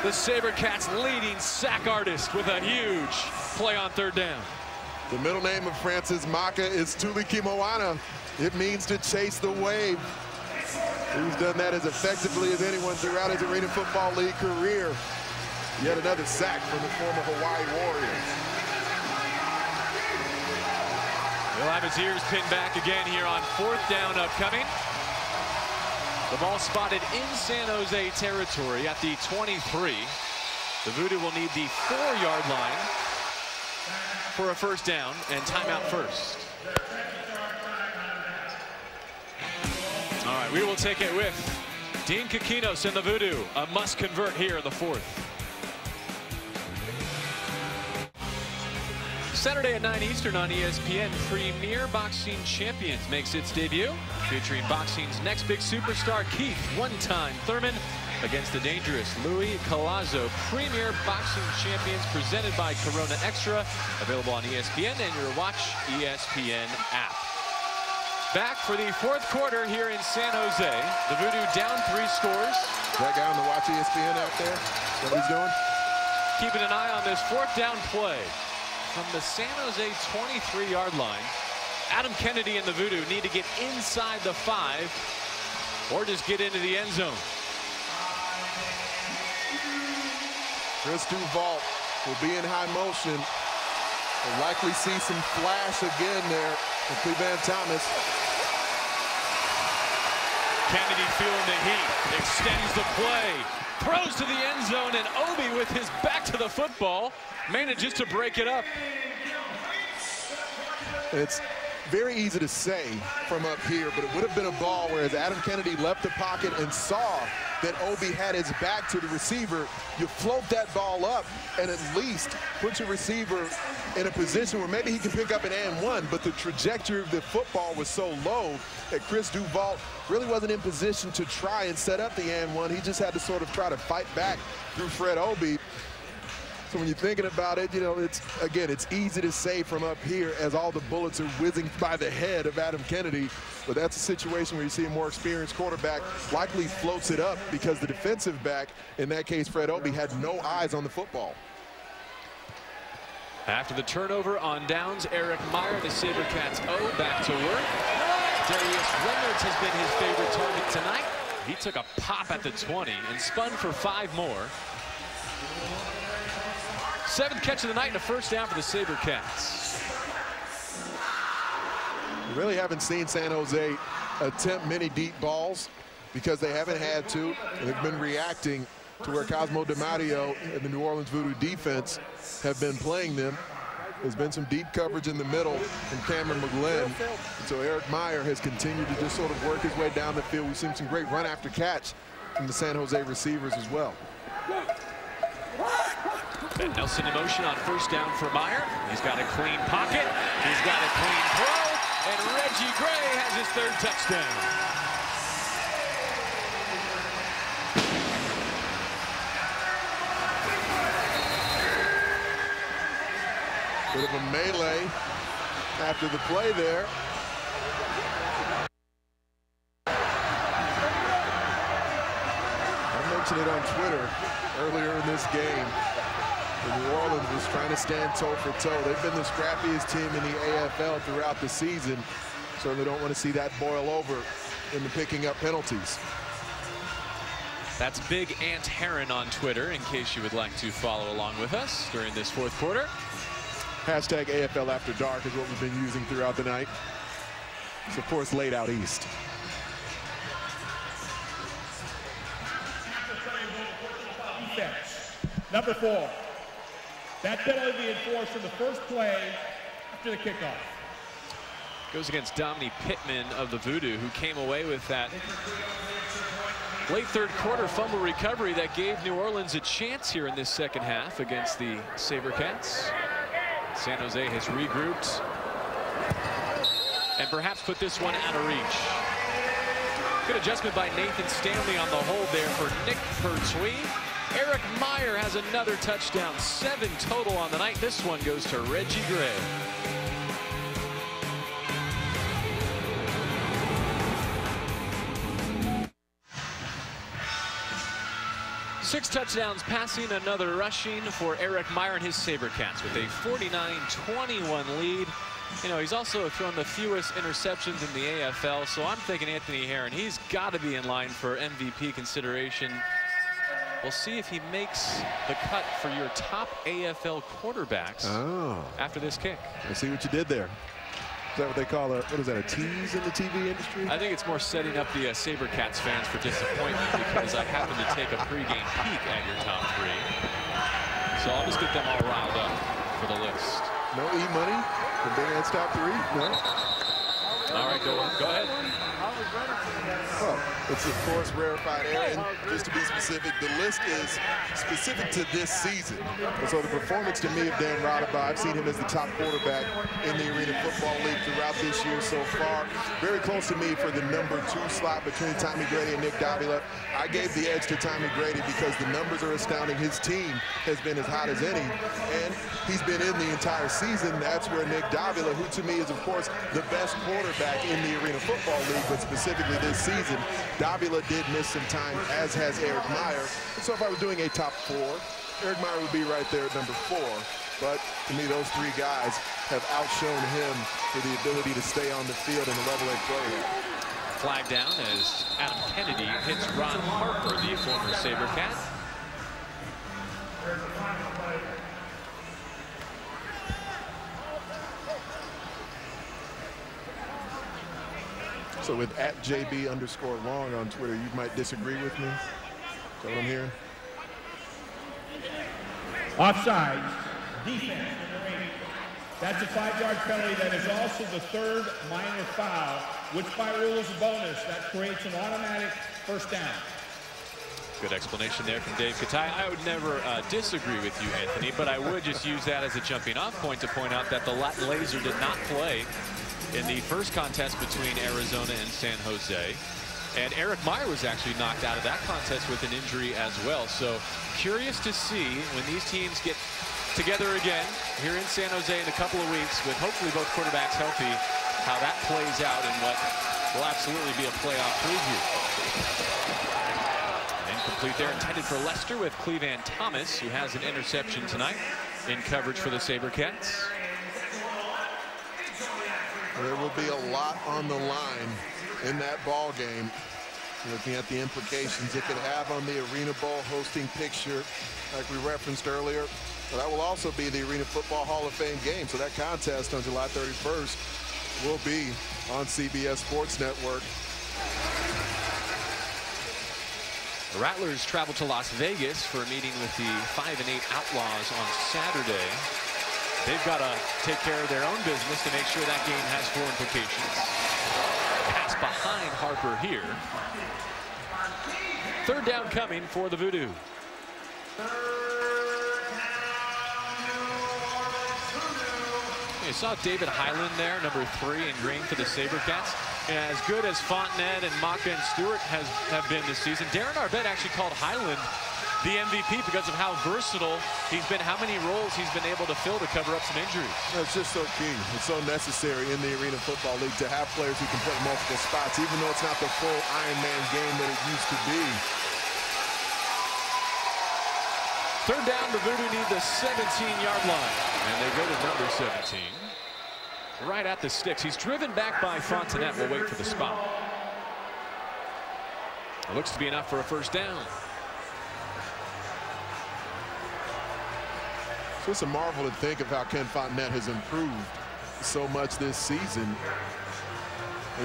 The Sabercats leading sack artist with a huge play on 3rd down. The middle name of Francis Maka is Tuliki Moana. It means to chase the wave. He's done that as effectively as anyone throughout his Arena Football League career. Yet another sack from the former Hawaii Warrior. He'll have his ears pinned back again here on 4th down upcoming. The ball spotted in San Jose territory at the 23. The VooDoo will need the 4-yard line for a 1st down and timeout first. All right, we will take it with Dean Kikinos and the VooDoo. A must convert here in the 4th. Saturday at 9 Eastern on ESPN, Premier Boxing Champions makes its debut, featuring boxing's next big superstar, Keith "one-time" Thurman, against the dangerous Louis Collazo. Premier Boxing Champions presented by Corona Extra, available on ESPN and your Watch ESPN app. Back for the 4th quarter here in San Jose. The VooDoo down 3 scores. That guy on the Watch ESPN out there, what he's doing? Keeping an eye on this 4th down play. From the San Jose 23-yard line, Adam Kennedy and the VooDoo need to get inside the 5 or just get into the end zone. Chris Duval will be in high motion. We'll likely see some flash again there with Cleveland Thomas. Kennedy feeling the heat, extends the play, throws to the end zone, and Obi with his back to the football manages to break it up. It's very easy to say from up here, but it would have been a ball whereas Adam Kennedy left the pocket and saw that Obi had his back to the receiver. You float that ball up and at least put your receiver in a position where maybe he can pick up an and 1, but the trajectory of the football was so low that Chris Duval really wasn't in position to try and set up the and 1. He just had to sort of try to fight back through Fred Obi. So when you're thinking about it, you know, it's easy to say from up here as all the bullets are whizzing by the head of Adam Kennedy, but that's a situation where you see a more experienced quarterback likely floats it up because the defensive back, in that case Fred Obi, had no eyes on the football. After the turnover on downs, Eric Meyer, the Sabercats back to work. Darius Reynolds has been his favorite target tonight. He took a pop at the 20 and spun for 5 more. 7th catch of the night and a 1st down for the Sabercats. We really haven't seen San Jose attempt many deep balls because they haven't had to. They've been reacting to where Cosmo DiMatteo and the New Orleans VooDoo defense have been playing them. There's been some deep coverage in the middle from Cameron McGlynn. And so Eric Meyer has continued to just sort of work his way down the field. We've seen some great run after catch from the San Jose receivers as well. Ben Nelson in motion on first down for Meyer. He's got a clean pocket. He's got a clean throw. And Reggie Gray has his third touchdown. Bit of a melee after the play there. I mentioned it on Twitter earlier in this game. New Orleans was trying to stand toe for toe. They've been the scrappiest team in the AFL throughout the season. Certainly don't want to see that boil over in the picking up penalties. That's Big Ant Heron on Twitter, in case you would like to follow along with us during this fourth quarter. Hashtag AFL After Dark is what we've been using throughout the night. It's, of course, late out east. Number 4. That penalty be enforced in the first play after the kickoff. Goes against Dominique Pittman of the VooDoo, who came away with that late third quarter fumble recovery that gave New Orleans a chance here in this second half against the Sabercats. San Jose has regrouped and perhaps put this one out of reach. Good adjustment by Nathan Stanley on the hold there for Nick Pertwee. Eric Meyer has another touchdown, 7 total on the night. This one goes to Reggie Gray. Six touchdowns passing, another rushing for Eric Meyer and his Sabercats with a 49-21 lead. You know, he's also thrown the fewest interceptions in the AFL, so I'm thinking Anthony Heron, he's got to be in line for MVP consideration. We'll see if he makes the cut for your top AFL quarterbacks after this kick. I see what you did there. Is that what they call what is that, a tease in the TV industry? I think it's more setting up the Sabercats fans for disappointment because I happen to take a pregame peek at your top 3. So I'll just get them all riled up for the list. No E-money for Big Ant's top 3? No? All right, go ahead. Well, it's, of course, rarefied air, and just to be specific, the list is specific to this season. And so the performance to me of Dan Rodaba, I've seen him as the top quarterback in the Arena Football League throughout this year so far. Very close to me for the number 2 slot between Tommy Grady and Nick Davila. I gave the edge to Tommy Grady because the numbers are astounding. His team has been as hot as any, and he's been in the entire season. That's where Nick Davila, who to me is, of course, the best quarterback in the Arena Football League, but specifically this season, Davila did miss some time, as has Eric Meyer. And so if I was doing a top 4, Eric Meyer would be right there at number 4. But to me, those 3 guys have outshone him for the ability to stay on the field and the level they play at. Flag down as Adam Kennedy hits Ron Harper, the former Sabercat. So with @JB_long on Twitter, you might disagree with me. Is that what I'm hearing? Offside, defense, number 8. That's a 5-yard penalty. That is also the 3rd minor foul, which by rule is a bonus. That creates an automatic first down. Good explanation there from Dave Katai. I would never disagree with you, Anthony, but I would just use that as a jumping off point to point out that the Latin Laser did not play in the first contest between Arizona and San Jose. And Eric Meyer was actually knocked out of that contest with an injury as well. So curious to see when these teams get together again here in San Jose in a couple of weeks with hopefully both quarterbacks healthy, how that plays out in what will absolutely be a playoff preview. Incomplete there, intended for Lester with Clevan Thomas, who has an interception tonight in coverage for the Sabercats. There will be a lot on the line in that ball game. Looking at the implications it could have on the Arena Bowl hosting picture, like we referenced earlier. But that will also be the Arena Football Hall of Fame game. So that contest on July 31st will be on CBS Sports Network. The Rattlers travel to Las Vegas for a meeting with the 5-8 Outlaws on Saturday. They've got to take care of their own business to make sure that game has 4 implications. Pass behind Harper here. 3rd down coming for the VooDoo. You saw David Highland there, number 3 in green for the Sabercats. And as good as Fontenette and Maka and Stewart have been this season, Darren Arbette actually called Highland the MVP because of how versatile he's been, how many roles he's been able to fill to cover up some injuries. It's just so key. It's so necessary in the Arena Football League to have players who can play multiple spots, even though it's not the full Iron Man game that it used to be. 3rd down, the VooDoo need the 17-yard line. And they go to number 17. Right at the sticks. He's driven back by Fontenette. We'll wait for the spot. It looks to be enough for a 1st down. So it's a marvel to think of how Ken Fontenette has improved so much this season.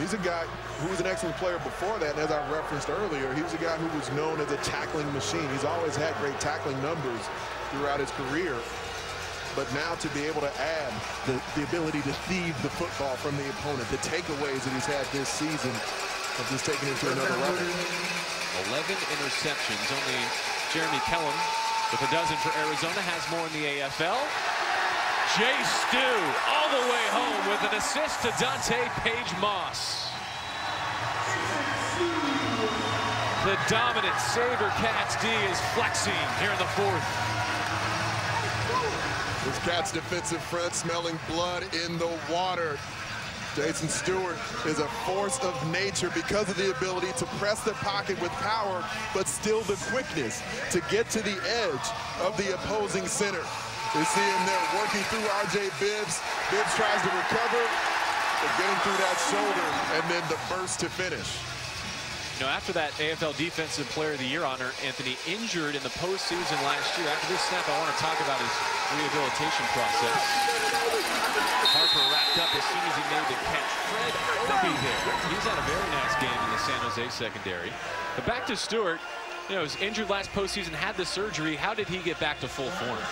He's a guy who was an excellent player before that, and as I referenced earlier, he was a guy who was known as a tackling machine. He's always had great tackling numbers throughout his career. But now to be able to add the ability to thieve the football from the opponent, the takeaways that he's had this season, have just taken him to another level. 11 interceptions. Only Jeremy Kellum with a dozen for Arizona has more in the AFL. Jay Stu all the way home with an assist to Dante Page-Moss. The dominant Sabercats D is flexing here in the 4th. This Cats defensive front smelling blood in the water. Jason Stewart is a force of nature because of the ability to press the pocket with power, but still the quickness to get to the edge of the opposing center. You see him there working through R.J. Bibbs. Bibbs tries to recover, but getting through that shoulder, and then the burst to finish. You know, after that AFL Defensive Player of the Year honor, Anthony injured in the postseason last year. After this snap, I want to talk about his rehabilitation process. Harper wrapped up as soon as he made the catch. Fred Obi there. He's had a very nice game in the San Jose secondary. But back to Stewart. You know, he was injured last postseason, had the surgery. How did he get back to full form?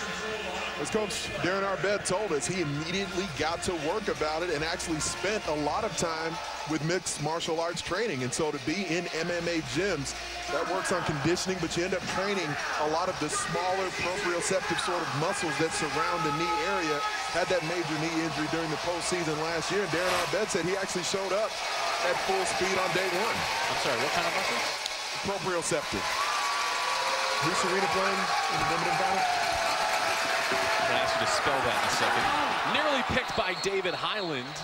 As Coach Darren Arbette told us, he immediately got to work about it and actually spent a lot of time with mixed martial arts training. And so to be in MMA gyms, that works on conditioning, but you end up training a lot of the smaller proprioceptive sort of muscles that surround the knee area. Had that major knee injury during the postseason last year, and Darren Arbette said he actually showed up at full speed on day 1. I'm sorry, what kind of muscles? Proprioceptive. Who's Serena playing in the Wimbledon final? I'll ask you to spell that in a second. Nearly picked by David Highland.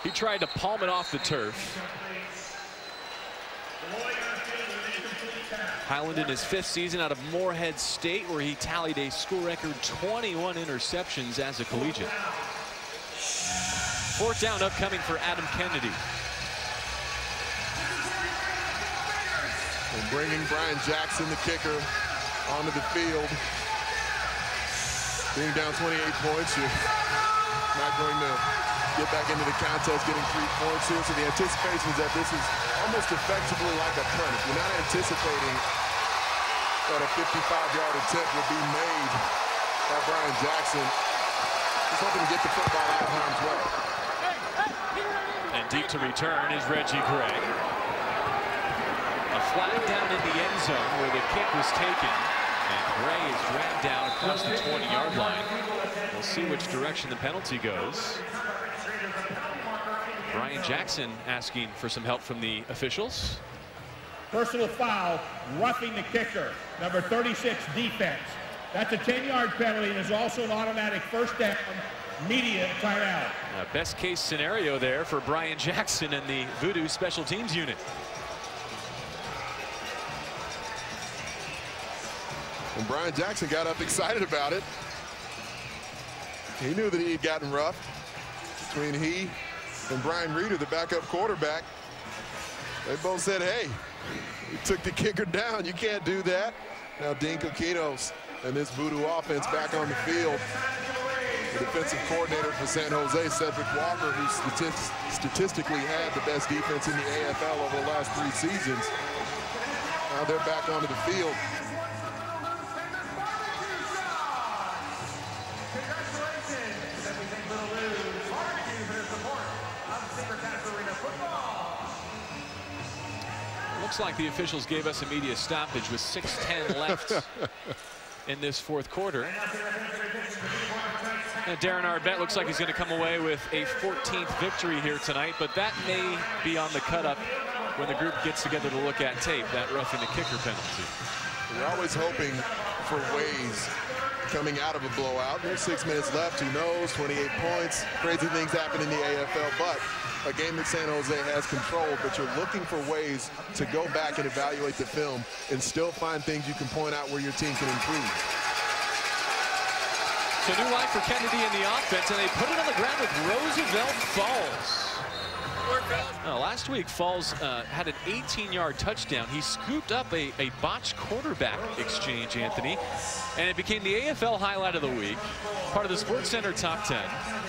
He tried to palm it off the turf. Highland in his 5th season out of Moorhead State, where he tallied a school record 21 interceptions as a collegiate. 4th down upcoming for Adam Kennedy. And bringing Brian Jackson, the kicker, onto the field. Being down 28 points, you're not going to get back into the contest getting 3 points here. So the anticipation is that this is almost effectively like a punt. If you're not anticipating that a 55-yard attempt will be made by Brian Jackson, just hoping to get the football out of harm's way. And deep to return is Reggie Gray. A flag down in the end zone where the kick was taken. And Gray is dragged down across the 20-yard line. We'll see which direction the penalty goes. Brian Jackson asking for some help from the officials. Personal foul, roughing the kicker, number 36, defense. That's a 10-yard penalty and is also an automatic 1st down, media timeout. Best case scenario there for Brian Jackson and the VooDoo special teams unit. And Brian Jackson got up excited about it. He knew that he had gotten roughed between he and Brian Reeder, the backup quarterback. They both said, hey, you took the kicker down. You can't do that. Now Dean Coquinos and this VooDoo offense back on the field. The defensive coordinator for San Jose, Cedric Walker, who statistically had the best defense in the AFL over the last 3 seasons. Now they're back onto the field. looks like the officials gave us a media stoppage with 6:10 left in this fourth quarter. And Darren Arbette looks like he's going to come away with a 14th victory here tonight, but that may be on the cut-up when the group gets together to look at tape, that roughing the kicker penalty. We're always hoping for ways coming out of a blowout. There's 6 minutes left, who knows, 28 points. Crazy things happen in the AFL, but a game that San Jose has controlled, but you're looking for ways to go back and evaluate the film and still find things you can point out where your team can improve. So new life for Kennedy in the offense, and they put it on the ground with Roosevelt Falls. Last week, Falls had an 18-yard touchdown. He scooped up a botched quarterback exchange, Anthony, and it became the AFL highlight of the week, part of the SportsCenter Top 10,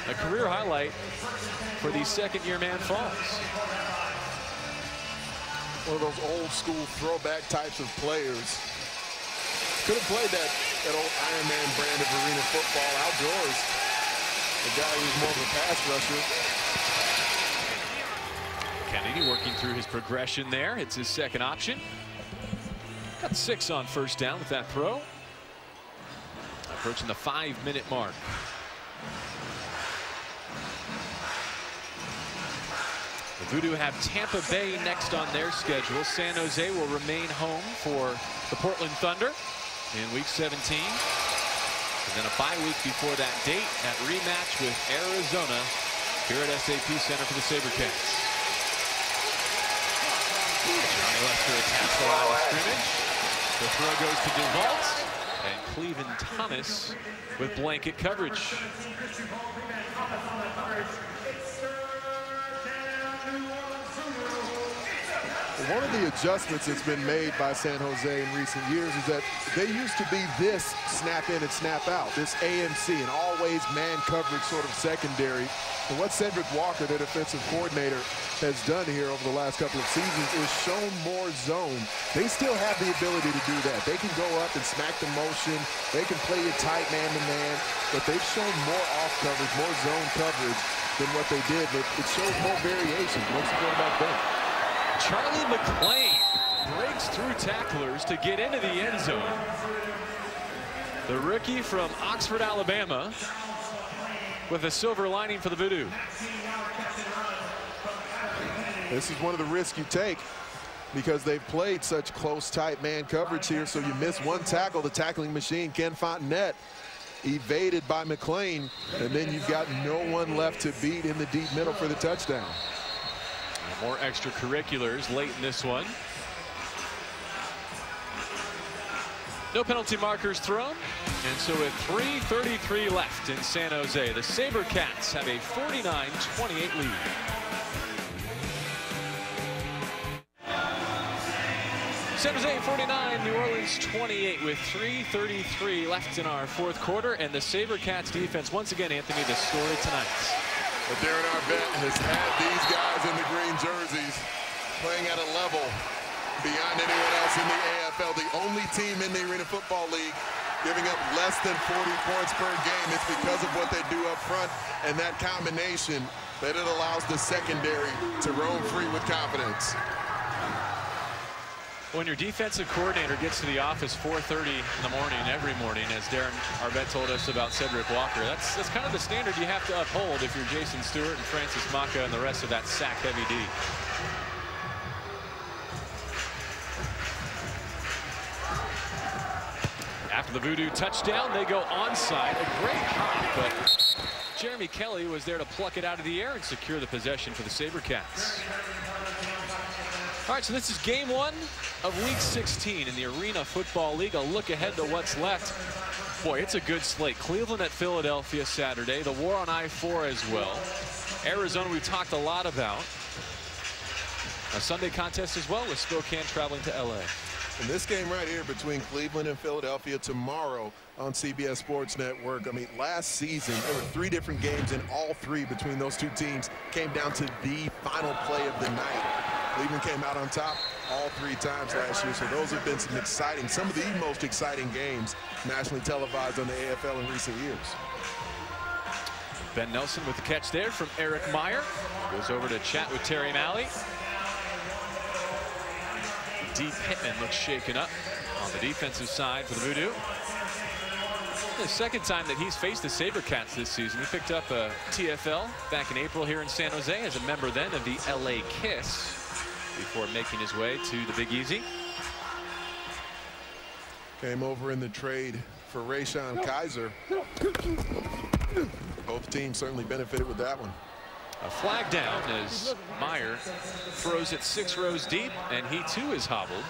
a career highlight for the second-year man Falls. One of those old-school throwback types of players. Could have played that old Iron Man brand of arena football outdoors. The guy who's more of a pass rusher. Kennedy working through his progression there. It's his second option. Got 6 on first down with that throw. Approaching the 5-minute mark. The VooDoo have Tampa Bay next on their schedule. San Jose will remain home for the Portland Thunder in week 17. And then a bye week before that date, that rematch with Arizona here at SAP Center for the Sabercats. Johnny Lester attacks the line of scrimmage. The throw goes to DeVault, and Cleveland Thomas with blanket coverage. One of the adjustments that's been made by San Jose in recent years is that they used to be this snap in and snap out, this AMC, an always man coverage sort of secondary. And what Cedric Walker, their defensive coordinator, has done here over the last couple of seasons is shown more zone. They still have the ability to do that. They can go up and smack the motion. They can play it tight man-to-man, but they've shown more off coverage, more zone coverage than what they did. But it shows more variation. What's the good about that? Charlie McClain breaks through tacklers to get into the end zone. The rookie from Oxford, Alabama, with a silver lining for the VooDoo. This is one of the risks you take because they've played such close, tight man coverage here. So you miss one tackle, the tackling machine, Ken Fontenette, evaded by McClain, and then you've got no one left to beat in the deep middle for the touchdown. More extracurriculars late in this one. No penalty markers thrown. And so with 3:33 left in San Jose, the Sabercats have a 49-28 lead. San Jose 49, New Orleans 28 with 3:33 left in our fourth quarter. And the Sabercats defense, once again, Anthony, the story tonight. But Darren Arbette has had these guys in the green jerseys playing at a level beyond anyone else in the AFL. The only team in the Arena Football League giving up less than 40 points per game. It's because of what they do up front and that combination that it allows the secondary to roam free with confidence. When your defensive coordinator gets to the office 4:30 in the morning, every morning, as Darren Arbette told us about Cedric Walker, that's kind of the standard you have to uphold if you're Jason Stewart and Francis Maka and the rest of that sack-heavy D. After the VooDoo touchdown, they go onside. A great hop, but Jeremy Kelly was there to pluck it out of the air and secure the possession for the Sabercats. All right, so this is game 1 of week 16 in the Arena Football League. A look ahead to what's left. Boy, it's a good slate. Cleveland at Philadelphia Saturday. The war on I-4 as well. Arizona we talked a lot about. A Sunday contest as well with Spokane traveling to LA. And this game right here between Cleveland and Philadelphia tomorrow on CBS Sports Network. I mean, last season, there were 3 different games, and all 3 between those 2 teams came down to the final play of the night. Cleveland came out on top all 3 times last year, so those have been some of the most exciting games nationally televised on the AFL in recent years. Ben Nelson with the catch there from Eric Meyer. Goes over to chat with Terry Malley. Dee Pittman looks shaken up on the defensive side for the VooDoo. The second time that he's faced the Sabercats this season. He picked up a TFL back in April here in San Jose as a member then of the LA Kiss before making his way to the Big Easy. Came over in the trade for Rayshon Kaiser. Both teams certainly benefited with that one. A flag down as Meyer throws it 6 rows deep, and he too is hobbled.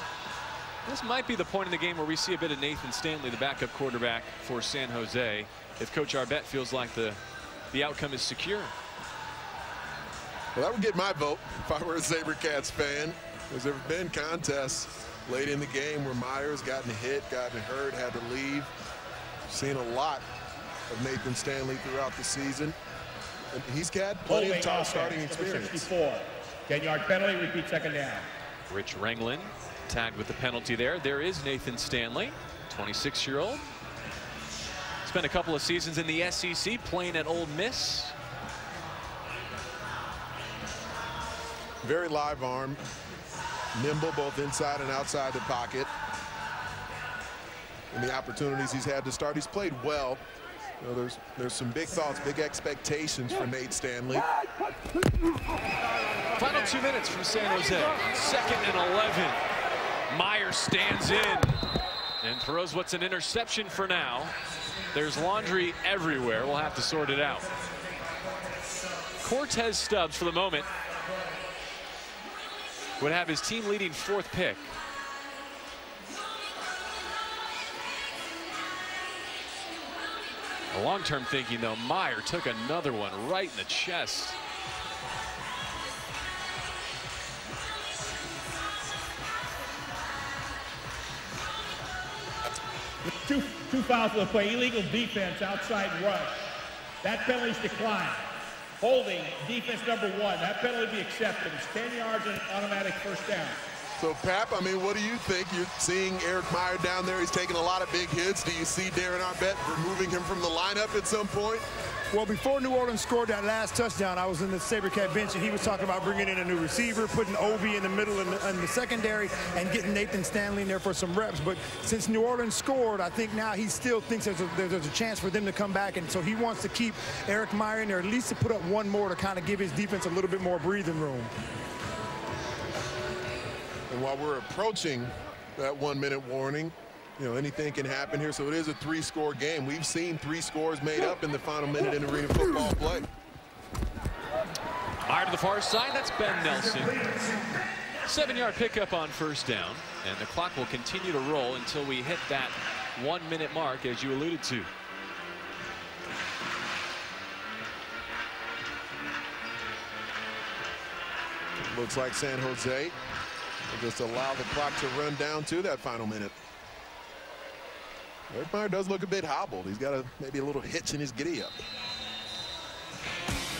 This might be the point in the game where we see a bit of Nathan Stanley, the backup quarterback for San Jose, if Coach Arbette feels like the outcome is secure. Well, that would get my vote if I were a Sabercats fan. There's ever been contests late in the game where Meyer's gotten hit, gotten hurt, had to leave. Seen a lot of Nathan Stanley throughout the season. And he's had plenty of top starting experience. 64. 10-yard penalty, repeat second down. Rich Ranglin tagged with the penalty there. There is Nathan Stanley, 26-year-old. Spent a couple of seasons in the SEC playing at Ole Miss. Very live arm, nimble both inside and outside the pocket. And the opportunities he's had to start, he's played well. You know, there's some big thoughts, big expectations for Nate Stanley. Final 2 minutes from San Jose. 2nd and 11. Meyer stands in and throws what's an interception for now. There's laundry everywhere. We'll have to sort it out. Cortez Stubbs, for the moment, would have his team leading 4th pick. A long-term thinking, though, Meyer took another one right in the chest. Two fouls for the play. Illegal defense, outside rush. That penalty's declined. Holding, defense number 1. That penalty be accepted. It's 10 yards and automatic first down. So, Pap, I mean, what do you think? You're seeing Eric Meyer down there. He's taking a lot of big hits. Do you see Darren Arbette removing him from the lineup at some point? Well, before New Orleans scored that last touchdown, I was in the Sabercat bench, and he was talking about bringing in a new receiver, putting Obi in the middle and the secondary, and getting Nathan Stanley in there for some reps. But since New Orleans scored, I think now he still thinks there's a chance for them to come back, and so he wants to keep Eric Meyer in there, at least to put up one more to kind of give his defense a little bit more breathing room. And while we're approaching that 1-minute warning, you know, anything can happen here. So it is a 3-score game. We've seen 3 scores made up in the final minute in arena football play. Meyer to the far side. That's Ben Nelson. 7-yard pickup on first down. And the clock will continue to roll until we hit that 1-minute mark, as you alluded to. Looks like San Jose will just allow the clock to run down to that final minute. Eric Meyer does look a bit hobbled. He's got maybe a little hitch in his giddy-up.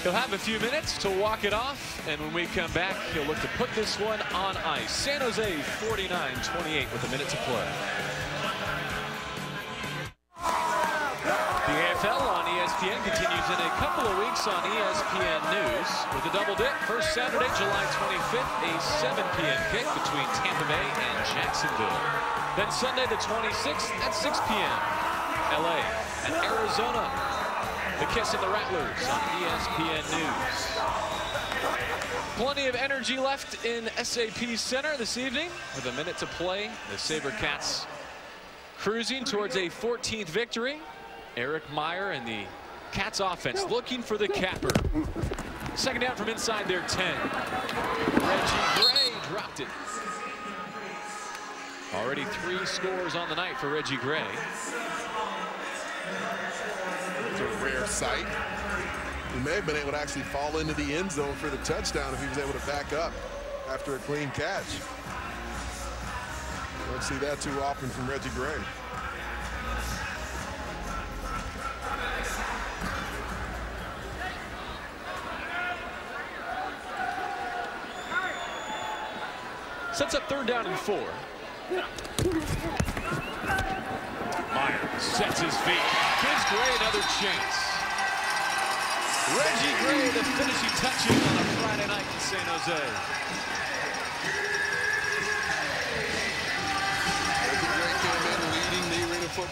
He'll have a few minutes to walk it off, and when we come back, he'll look to put this one on ice. San Jose 49-28 with a minute to play. The AFL on ESPN continues in a couple of weeks on ESPN News with a double dip. First Saturday, July 25th, a 7 p.m. kick between Tampa Bay and Jacksonville. Then Sunday the 26th at 6 p.m. LA and Arizona. The Kiss and the Rattlers on ESPN News. Plenty of energy left in SAP Center this evening with a minute to play. The Sabercats cruising towards a 14th victory. Eric Meyer and the Cats offense looking for the capper. Second down from inside their 10. Reggie Gray dropped it. Already 3 scores on the night for Reggie Gray. It's a rare sight. He may have been able to actually fall into the end zone for the touchdown if he was able to back up after a clean catch. Don't see that too often from Reggie Gray. Sets up 3rd down and 4. Meyer sets his feet. Gives Gray another chance. Reggie Gray, the finishing touches on a Friday night in San Jose.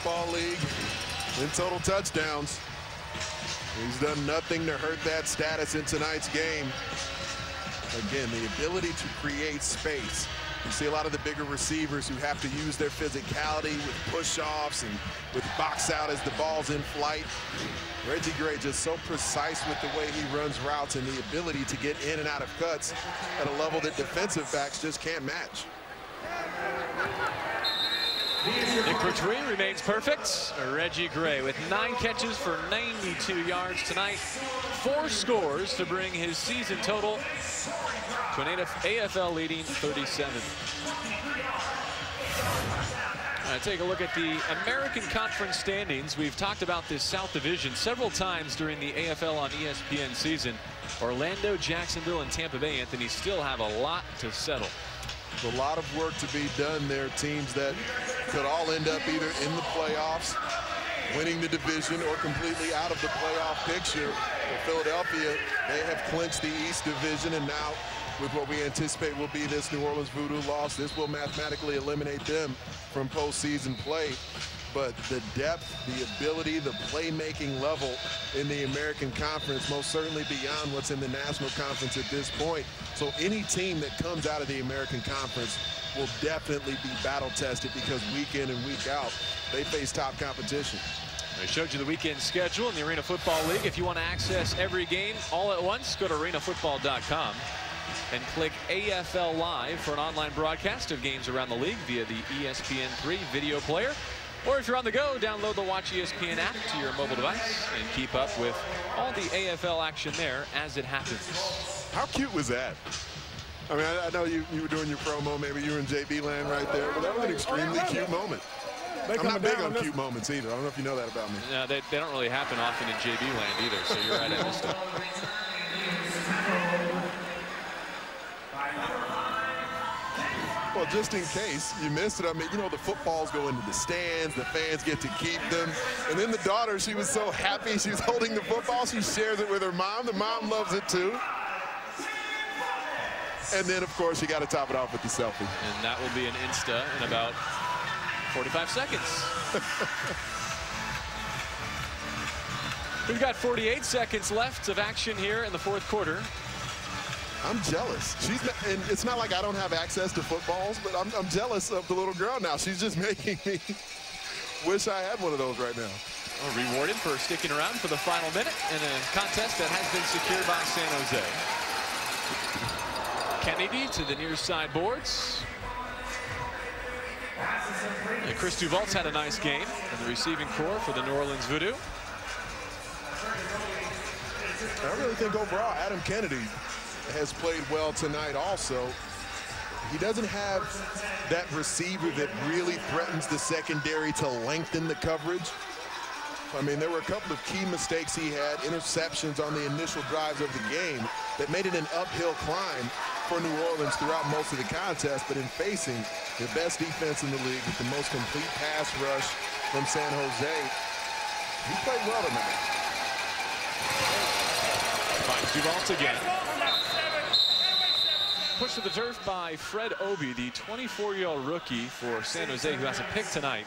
Football League in total touchdowns. He's done nothing to hurt that status in tonight's game. Again, the ability to create space. You see a lot of the bigger receivers who have to use their physicality with push-offs and with box out as the ball's in flight. Reggie Gray just so precise with the way he runs routes and the ability to get in and out of cuts at a level that defensive backs just can't match. Nick Pertwee remains perfect. Reggie Gray with 9 catches for 92 yards tonight. 4 scores to bring his season total to an AFL leading 37. Take a look at the American Conference standings. We've talked about this South Division several times during the AFL on ESPN season. Orlando, Jacksonville, and Tampa Bay, Anthony, still have a lot to settle. A lot of work to be done there. Teams that could all end up either in the playoffs, winning the division, or completely out of the playoff picture. For Philadelphia, they have clinched the East Division, and now with what we anticipate will be this New Orleans VooDoo loss, this will mathematically eliminate them from postseason play. But the depth, the ability, the playmaking level in the American Conference, most certainly beyond what's in the National Conference at this point. So any team that comes out of the American Conference will definitely be battle tested, because week in and week out, they face top competition. I showed you the weekend schedule in the Arena Football League. If you want to access every game all at once, go to arenafootball.com and click AFL Live for an online broadcast of games around the league via the ESPN3 video player. Or if you're on the go, download the Watch ESPN app to your mobile device and keep up with all the AFL action there as it happens. How cute was that? I mean, I know you were doing your promo, maybe you were in JB land right there, but that was an extremely cute moment. I'm not big on cute moments either. I don't know if you know that about me. No, they don't really happen often in JB land either, so you're right, I missed it. Well, just in case you missed it, I mean, you know, the footballs go into the stands, the fans get to keep them. And then the daughter, she was so happy she's holding the football, she shares it with her mom. The mom loves it too. And then, of course, you got to top it off with the selfie. And that will be an Insta in about 45 seconds. We've got 48 seconds left of action here in the 4th quarter. I'm jealous. And it's not like I don't have access to footballs, but I'm jealous of the little girl now. She's just making me wish I had one of those right now. Rewarded for sticking around for the final minute in a contest that has been secured by San Jose. Kennedy to the near side boards. And Chris Duvalt's had a nice game in the receiving core for the New Orleans VooDoo. I really think overall Adam Kennedy has played well tonight also. He doesn't have that receiver that really threatens the secondary to lengthen the coverage. I mean, there were a couple of key mistakes he had, interceptions on the initial drives of the game that made it an uphill climb for New Orleans throughout most of the contest, but in facing the best defense in the league with the most complete pass rush from San Jose, he played well tonight. Finds Duvalt again. Pushed to the turf by Fred Obi, the 24-year-old rookie for San Jose, who has a pick tonight.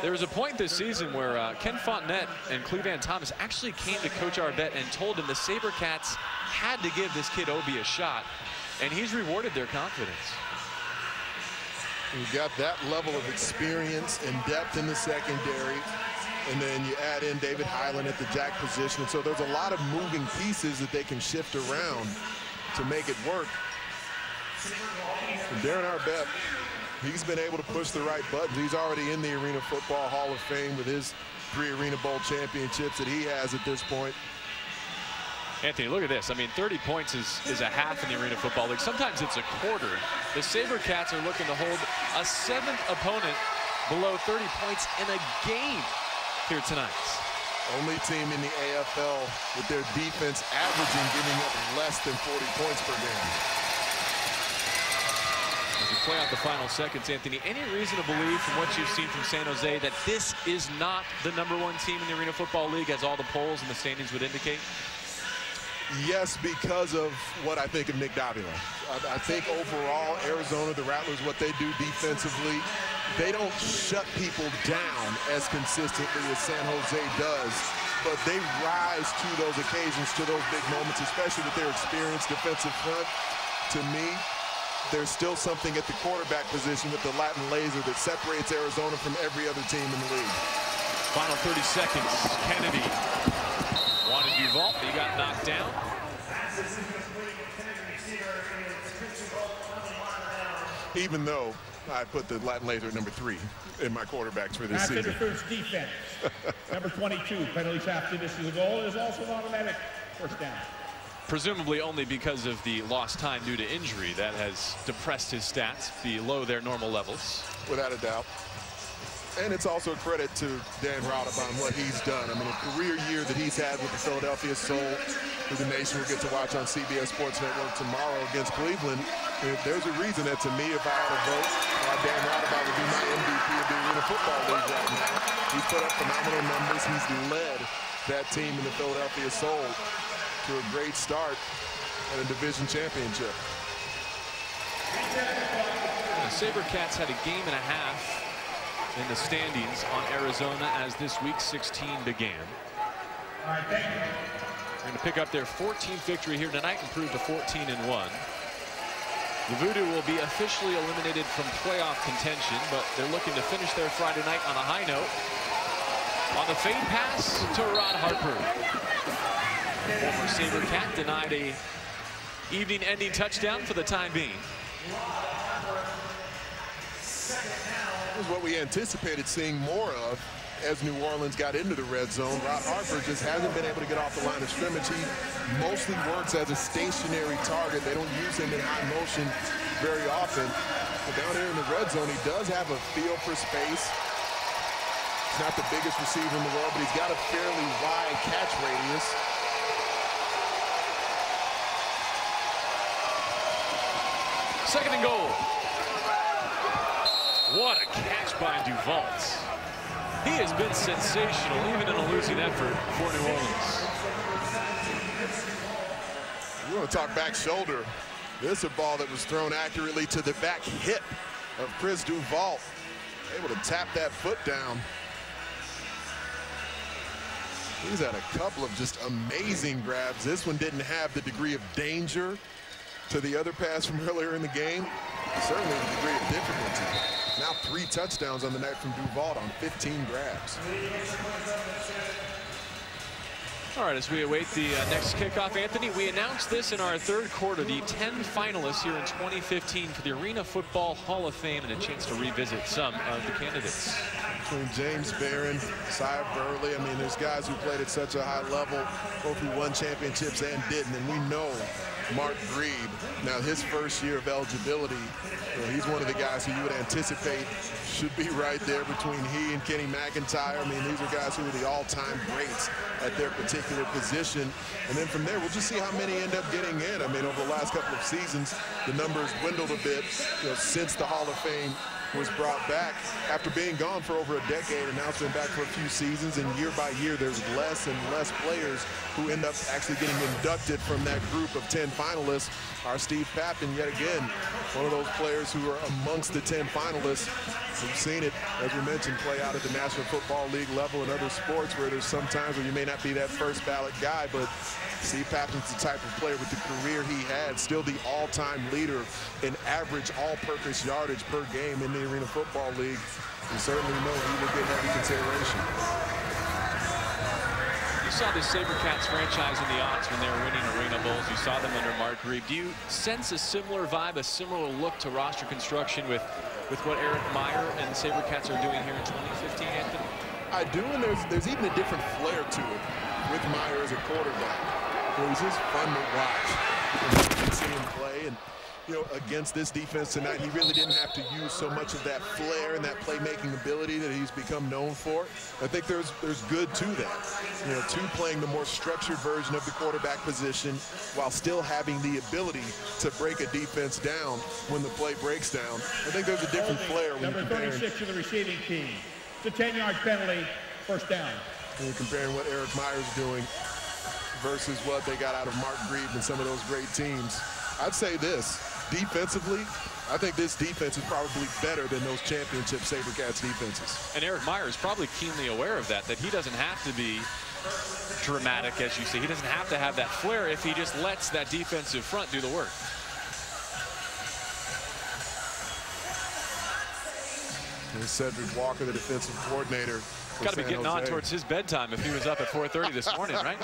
There was a point this season where Ken Fontenette and Cleveland Thomas actually came to Coach Arbette and told him the Sabercats had to give this kid Obi a shot, and he's rewarded their confidence. You've got that level of experience and depth in the secondary, and then you add in David Highland at the jack position, and so there's a lot of moving pieces that they can shift around to make it work. And Darren Arbette, he's been able to push the right buttons. He's already in the Arena Football Hall of Fame with his 3 Arena Bowl championships that he has at this point. Anthony, look at this. I mean, 30 points is a half in the Arena Football League. Sometimes it's a quarter. The Sabercats are looking to hold a 7th opponent below 30 points in a game here tonight. Only team in the AFL with their defense averaging giving up less than 40 points per game. As we play out the final seconds, Anthony, any reason to believe from what you've seen from San Jose that this is not the #1 team in the Arena Football League, as all the polls and the standings would indicate? Yes, because of what I think of Nick Davila. I think overall, Arizona, the Rattlers, what they do defensively, they don't shut people down as consistently as San Jose does, but they rise to those occasions, to those big moments, especially with their experienced defensive front. To me, there's still something at the quarterback position with the Latin laser that separates Arizona from every other team in the league. Final 30 seconds. Kennedy wanted Duval. He got knocked down. Even though I put the Latin laser at number 3 in my quarterbacks for this Pass season. interference defense. Number 22, penalties after this is a goal. It is also an automatic first down. Presumably only because of the lost time due to injury that has depressed his stats below their normal levels. Without a doubt. And it's also a credit to Dan Rauda on what he's done. I mean, a career year that he's had with the Philadelphia Soul, who the nation will get to watch on CBS Sports Network tomorrow against Cleveland. There's a reason that, to me, if I had a vote, Dan Rauda would be my MVP of the Arena Football League right now. He's put up phenomenal numbers. He's led that team in the Philadelphia Soul to a great start at a division championship. The Sabercats had a game and a half in the standings on Arizona as this week 16 began. All right, thank you. They're going to pick up their 14th victory here tonight and prove to 14-1. The VooDoo will be officially eliminated from playoff contention, but they're looking to finish their Friday night on a high note. On the fade pass to Rod Harper. Former Sabercat denied a evening-ending touchdown for the time being. This is what we anticipated seeing more of as New Orleans got into the red zone. Rod Harper just hasn't been able to get off the line of scrimmage. He mostly works as a stationary target. They don't use him in high motion very often. But down here in the red zone, he does have a feel for space. He's not the biggest receiver in the world, but he's got a fairly wide catch radius. Second and goal. What a catch by Duval. He has been sensational, even in a losing effort for New Orleans. You want to talk back shoulder. This is a ball that was thrown accurately to the back hip of Chris Duval. Able to tap that foot down. He's had a couple of just amazing grabs. This one didn't have the degree of danger to the other pass from earlier in the game. Certainly the degree of difficulty. Now 3 touchdowns on the night from Duval on 15 grabs. All right, as we await the next kickoff, Anthony, we announced this in our third quarter, the 10 finalists here in 2015 for the Arena Football Hall of Fame, and a chance to revisit some of the candidates. Between James Barron, Cy Burley, I mean, there's guys who played at such a high level, both who won championships and didn't, and we know Mark Grebe, now his first year of eligibility, he's one of the guys who you would anticipate should be right there between he and Kenny McIntyre. I mean, these are guys who are the all-time greats at their particular position. And then from there, we'll just see how many end up getting in. I mean, over the last couple of seasons, the numbers dwindled a bit, since the Hall of Fame was brought back after being gone for over a decade, and now it's been back for a few seasons, and year by year there's less and less players who end up actually getting inducted from that group of 10 finalists. Our Steve Pappen, yet again, one of those players who are amongst the 10 finalists. We've seen it, as we mentioned, play out at the National Football League level and other sports where there's some times where you may not be that first ballot guy, but Steve Pappen's the type of player with the career he had, still the all-time leader in average all-purpose yardage per game in the Arena Football League. We certainly know he will get heavy consideration. You saw the Sabercats franchise in the odds when they were winning Arena Bowls. You saw them under Mark Grebe. Do you sense a similar vibe, a similar look to roster construction with what Eric Meyer and the Sabercats are doing here in 2015, Anthony? I do, and there's even a different flair to it with Meyer as a quarterback. He's just fun to watch. You can see him play, and against this defense tonight, he really didn't have to use so much of that flair and that playmaking ability that he's become known for. I think there's good to that. To playing the more structured version of the quarterback position while still having the ability to break a defense down when the play breaks down. I think there's a different flair when Number you're comparing. 36 of the receiving team. It's a 10-yard penalty, first down. When you're comparing what Eric Meyer's doing versus what they got out of Mark Grebe and some of those great teams. I'd say this. defensively, I think this defense is probably better than those championship Sabercats defenses. And Eric Meyer is probably keenly aware of that he doesn't have to be dramatic, as you see. He doesn't have to have that flair if he just lets that defensive front do the work. Here's Cedric Walker, the defensive coordinator. Got to be getting on towards his bedtime if he was up at 4:30 this morning, right?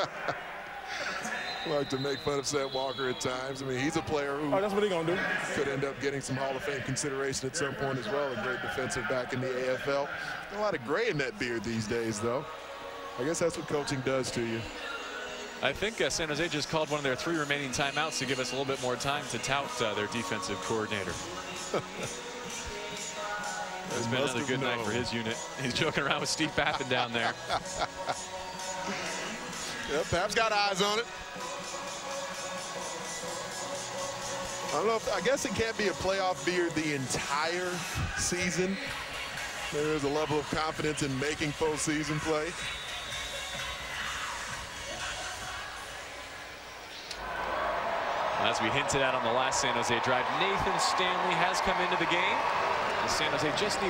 Like to make fun of Ced Walker at times. I mean, he's a player who that's what he's going to do. Could end up getting some Hall of Fame consideration at some point as well. A great defensive back in the AFL. A lot of gray in that beard these days, though. I guess that's what coaching does to you. I think San Jose just called one of their 3 remaining timeouts to give us a little bit more time to tout their defensive coordinator. It's been another good night for his unit. He's joking around with Steve Pappin down there. Yep, Pap's got eyes on it. I don't know I guess it can't be a playoff beard the entire season. There is a level of confidence in making postseason play. As we hinted at on the last San Jose drive, Nathan Stanley has come into the game. San Jose just needs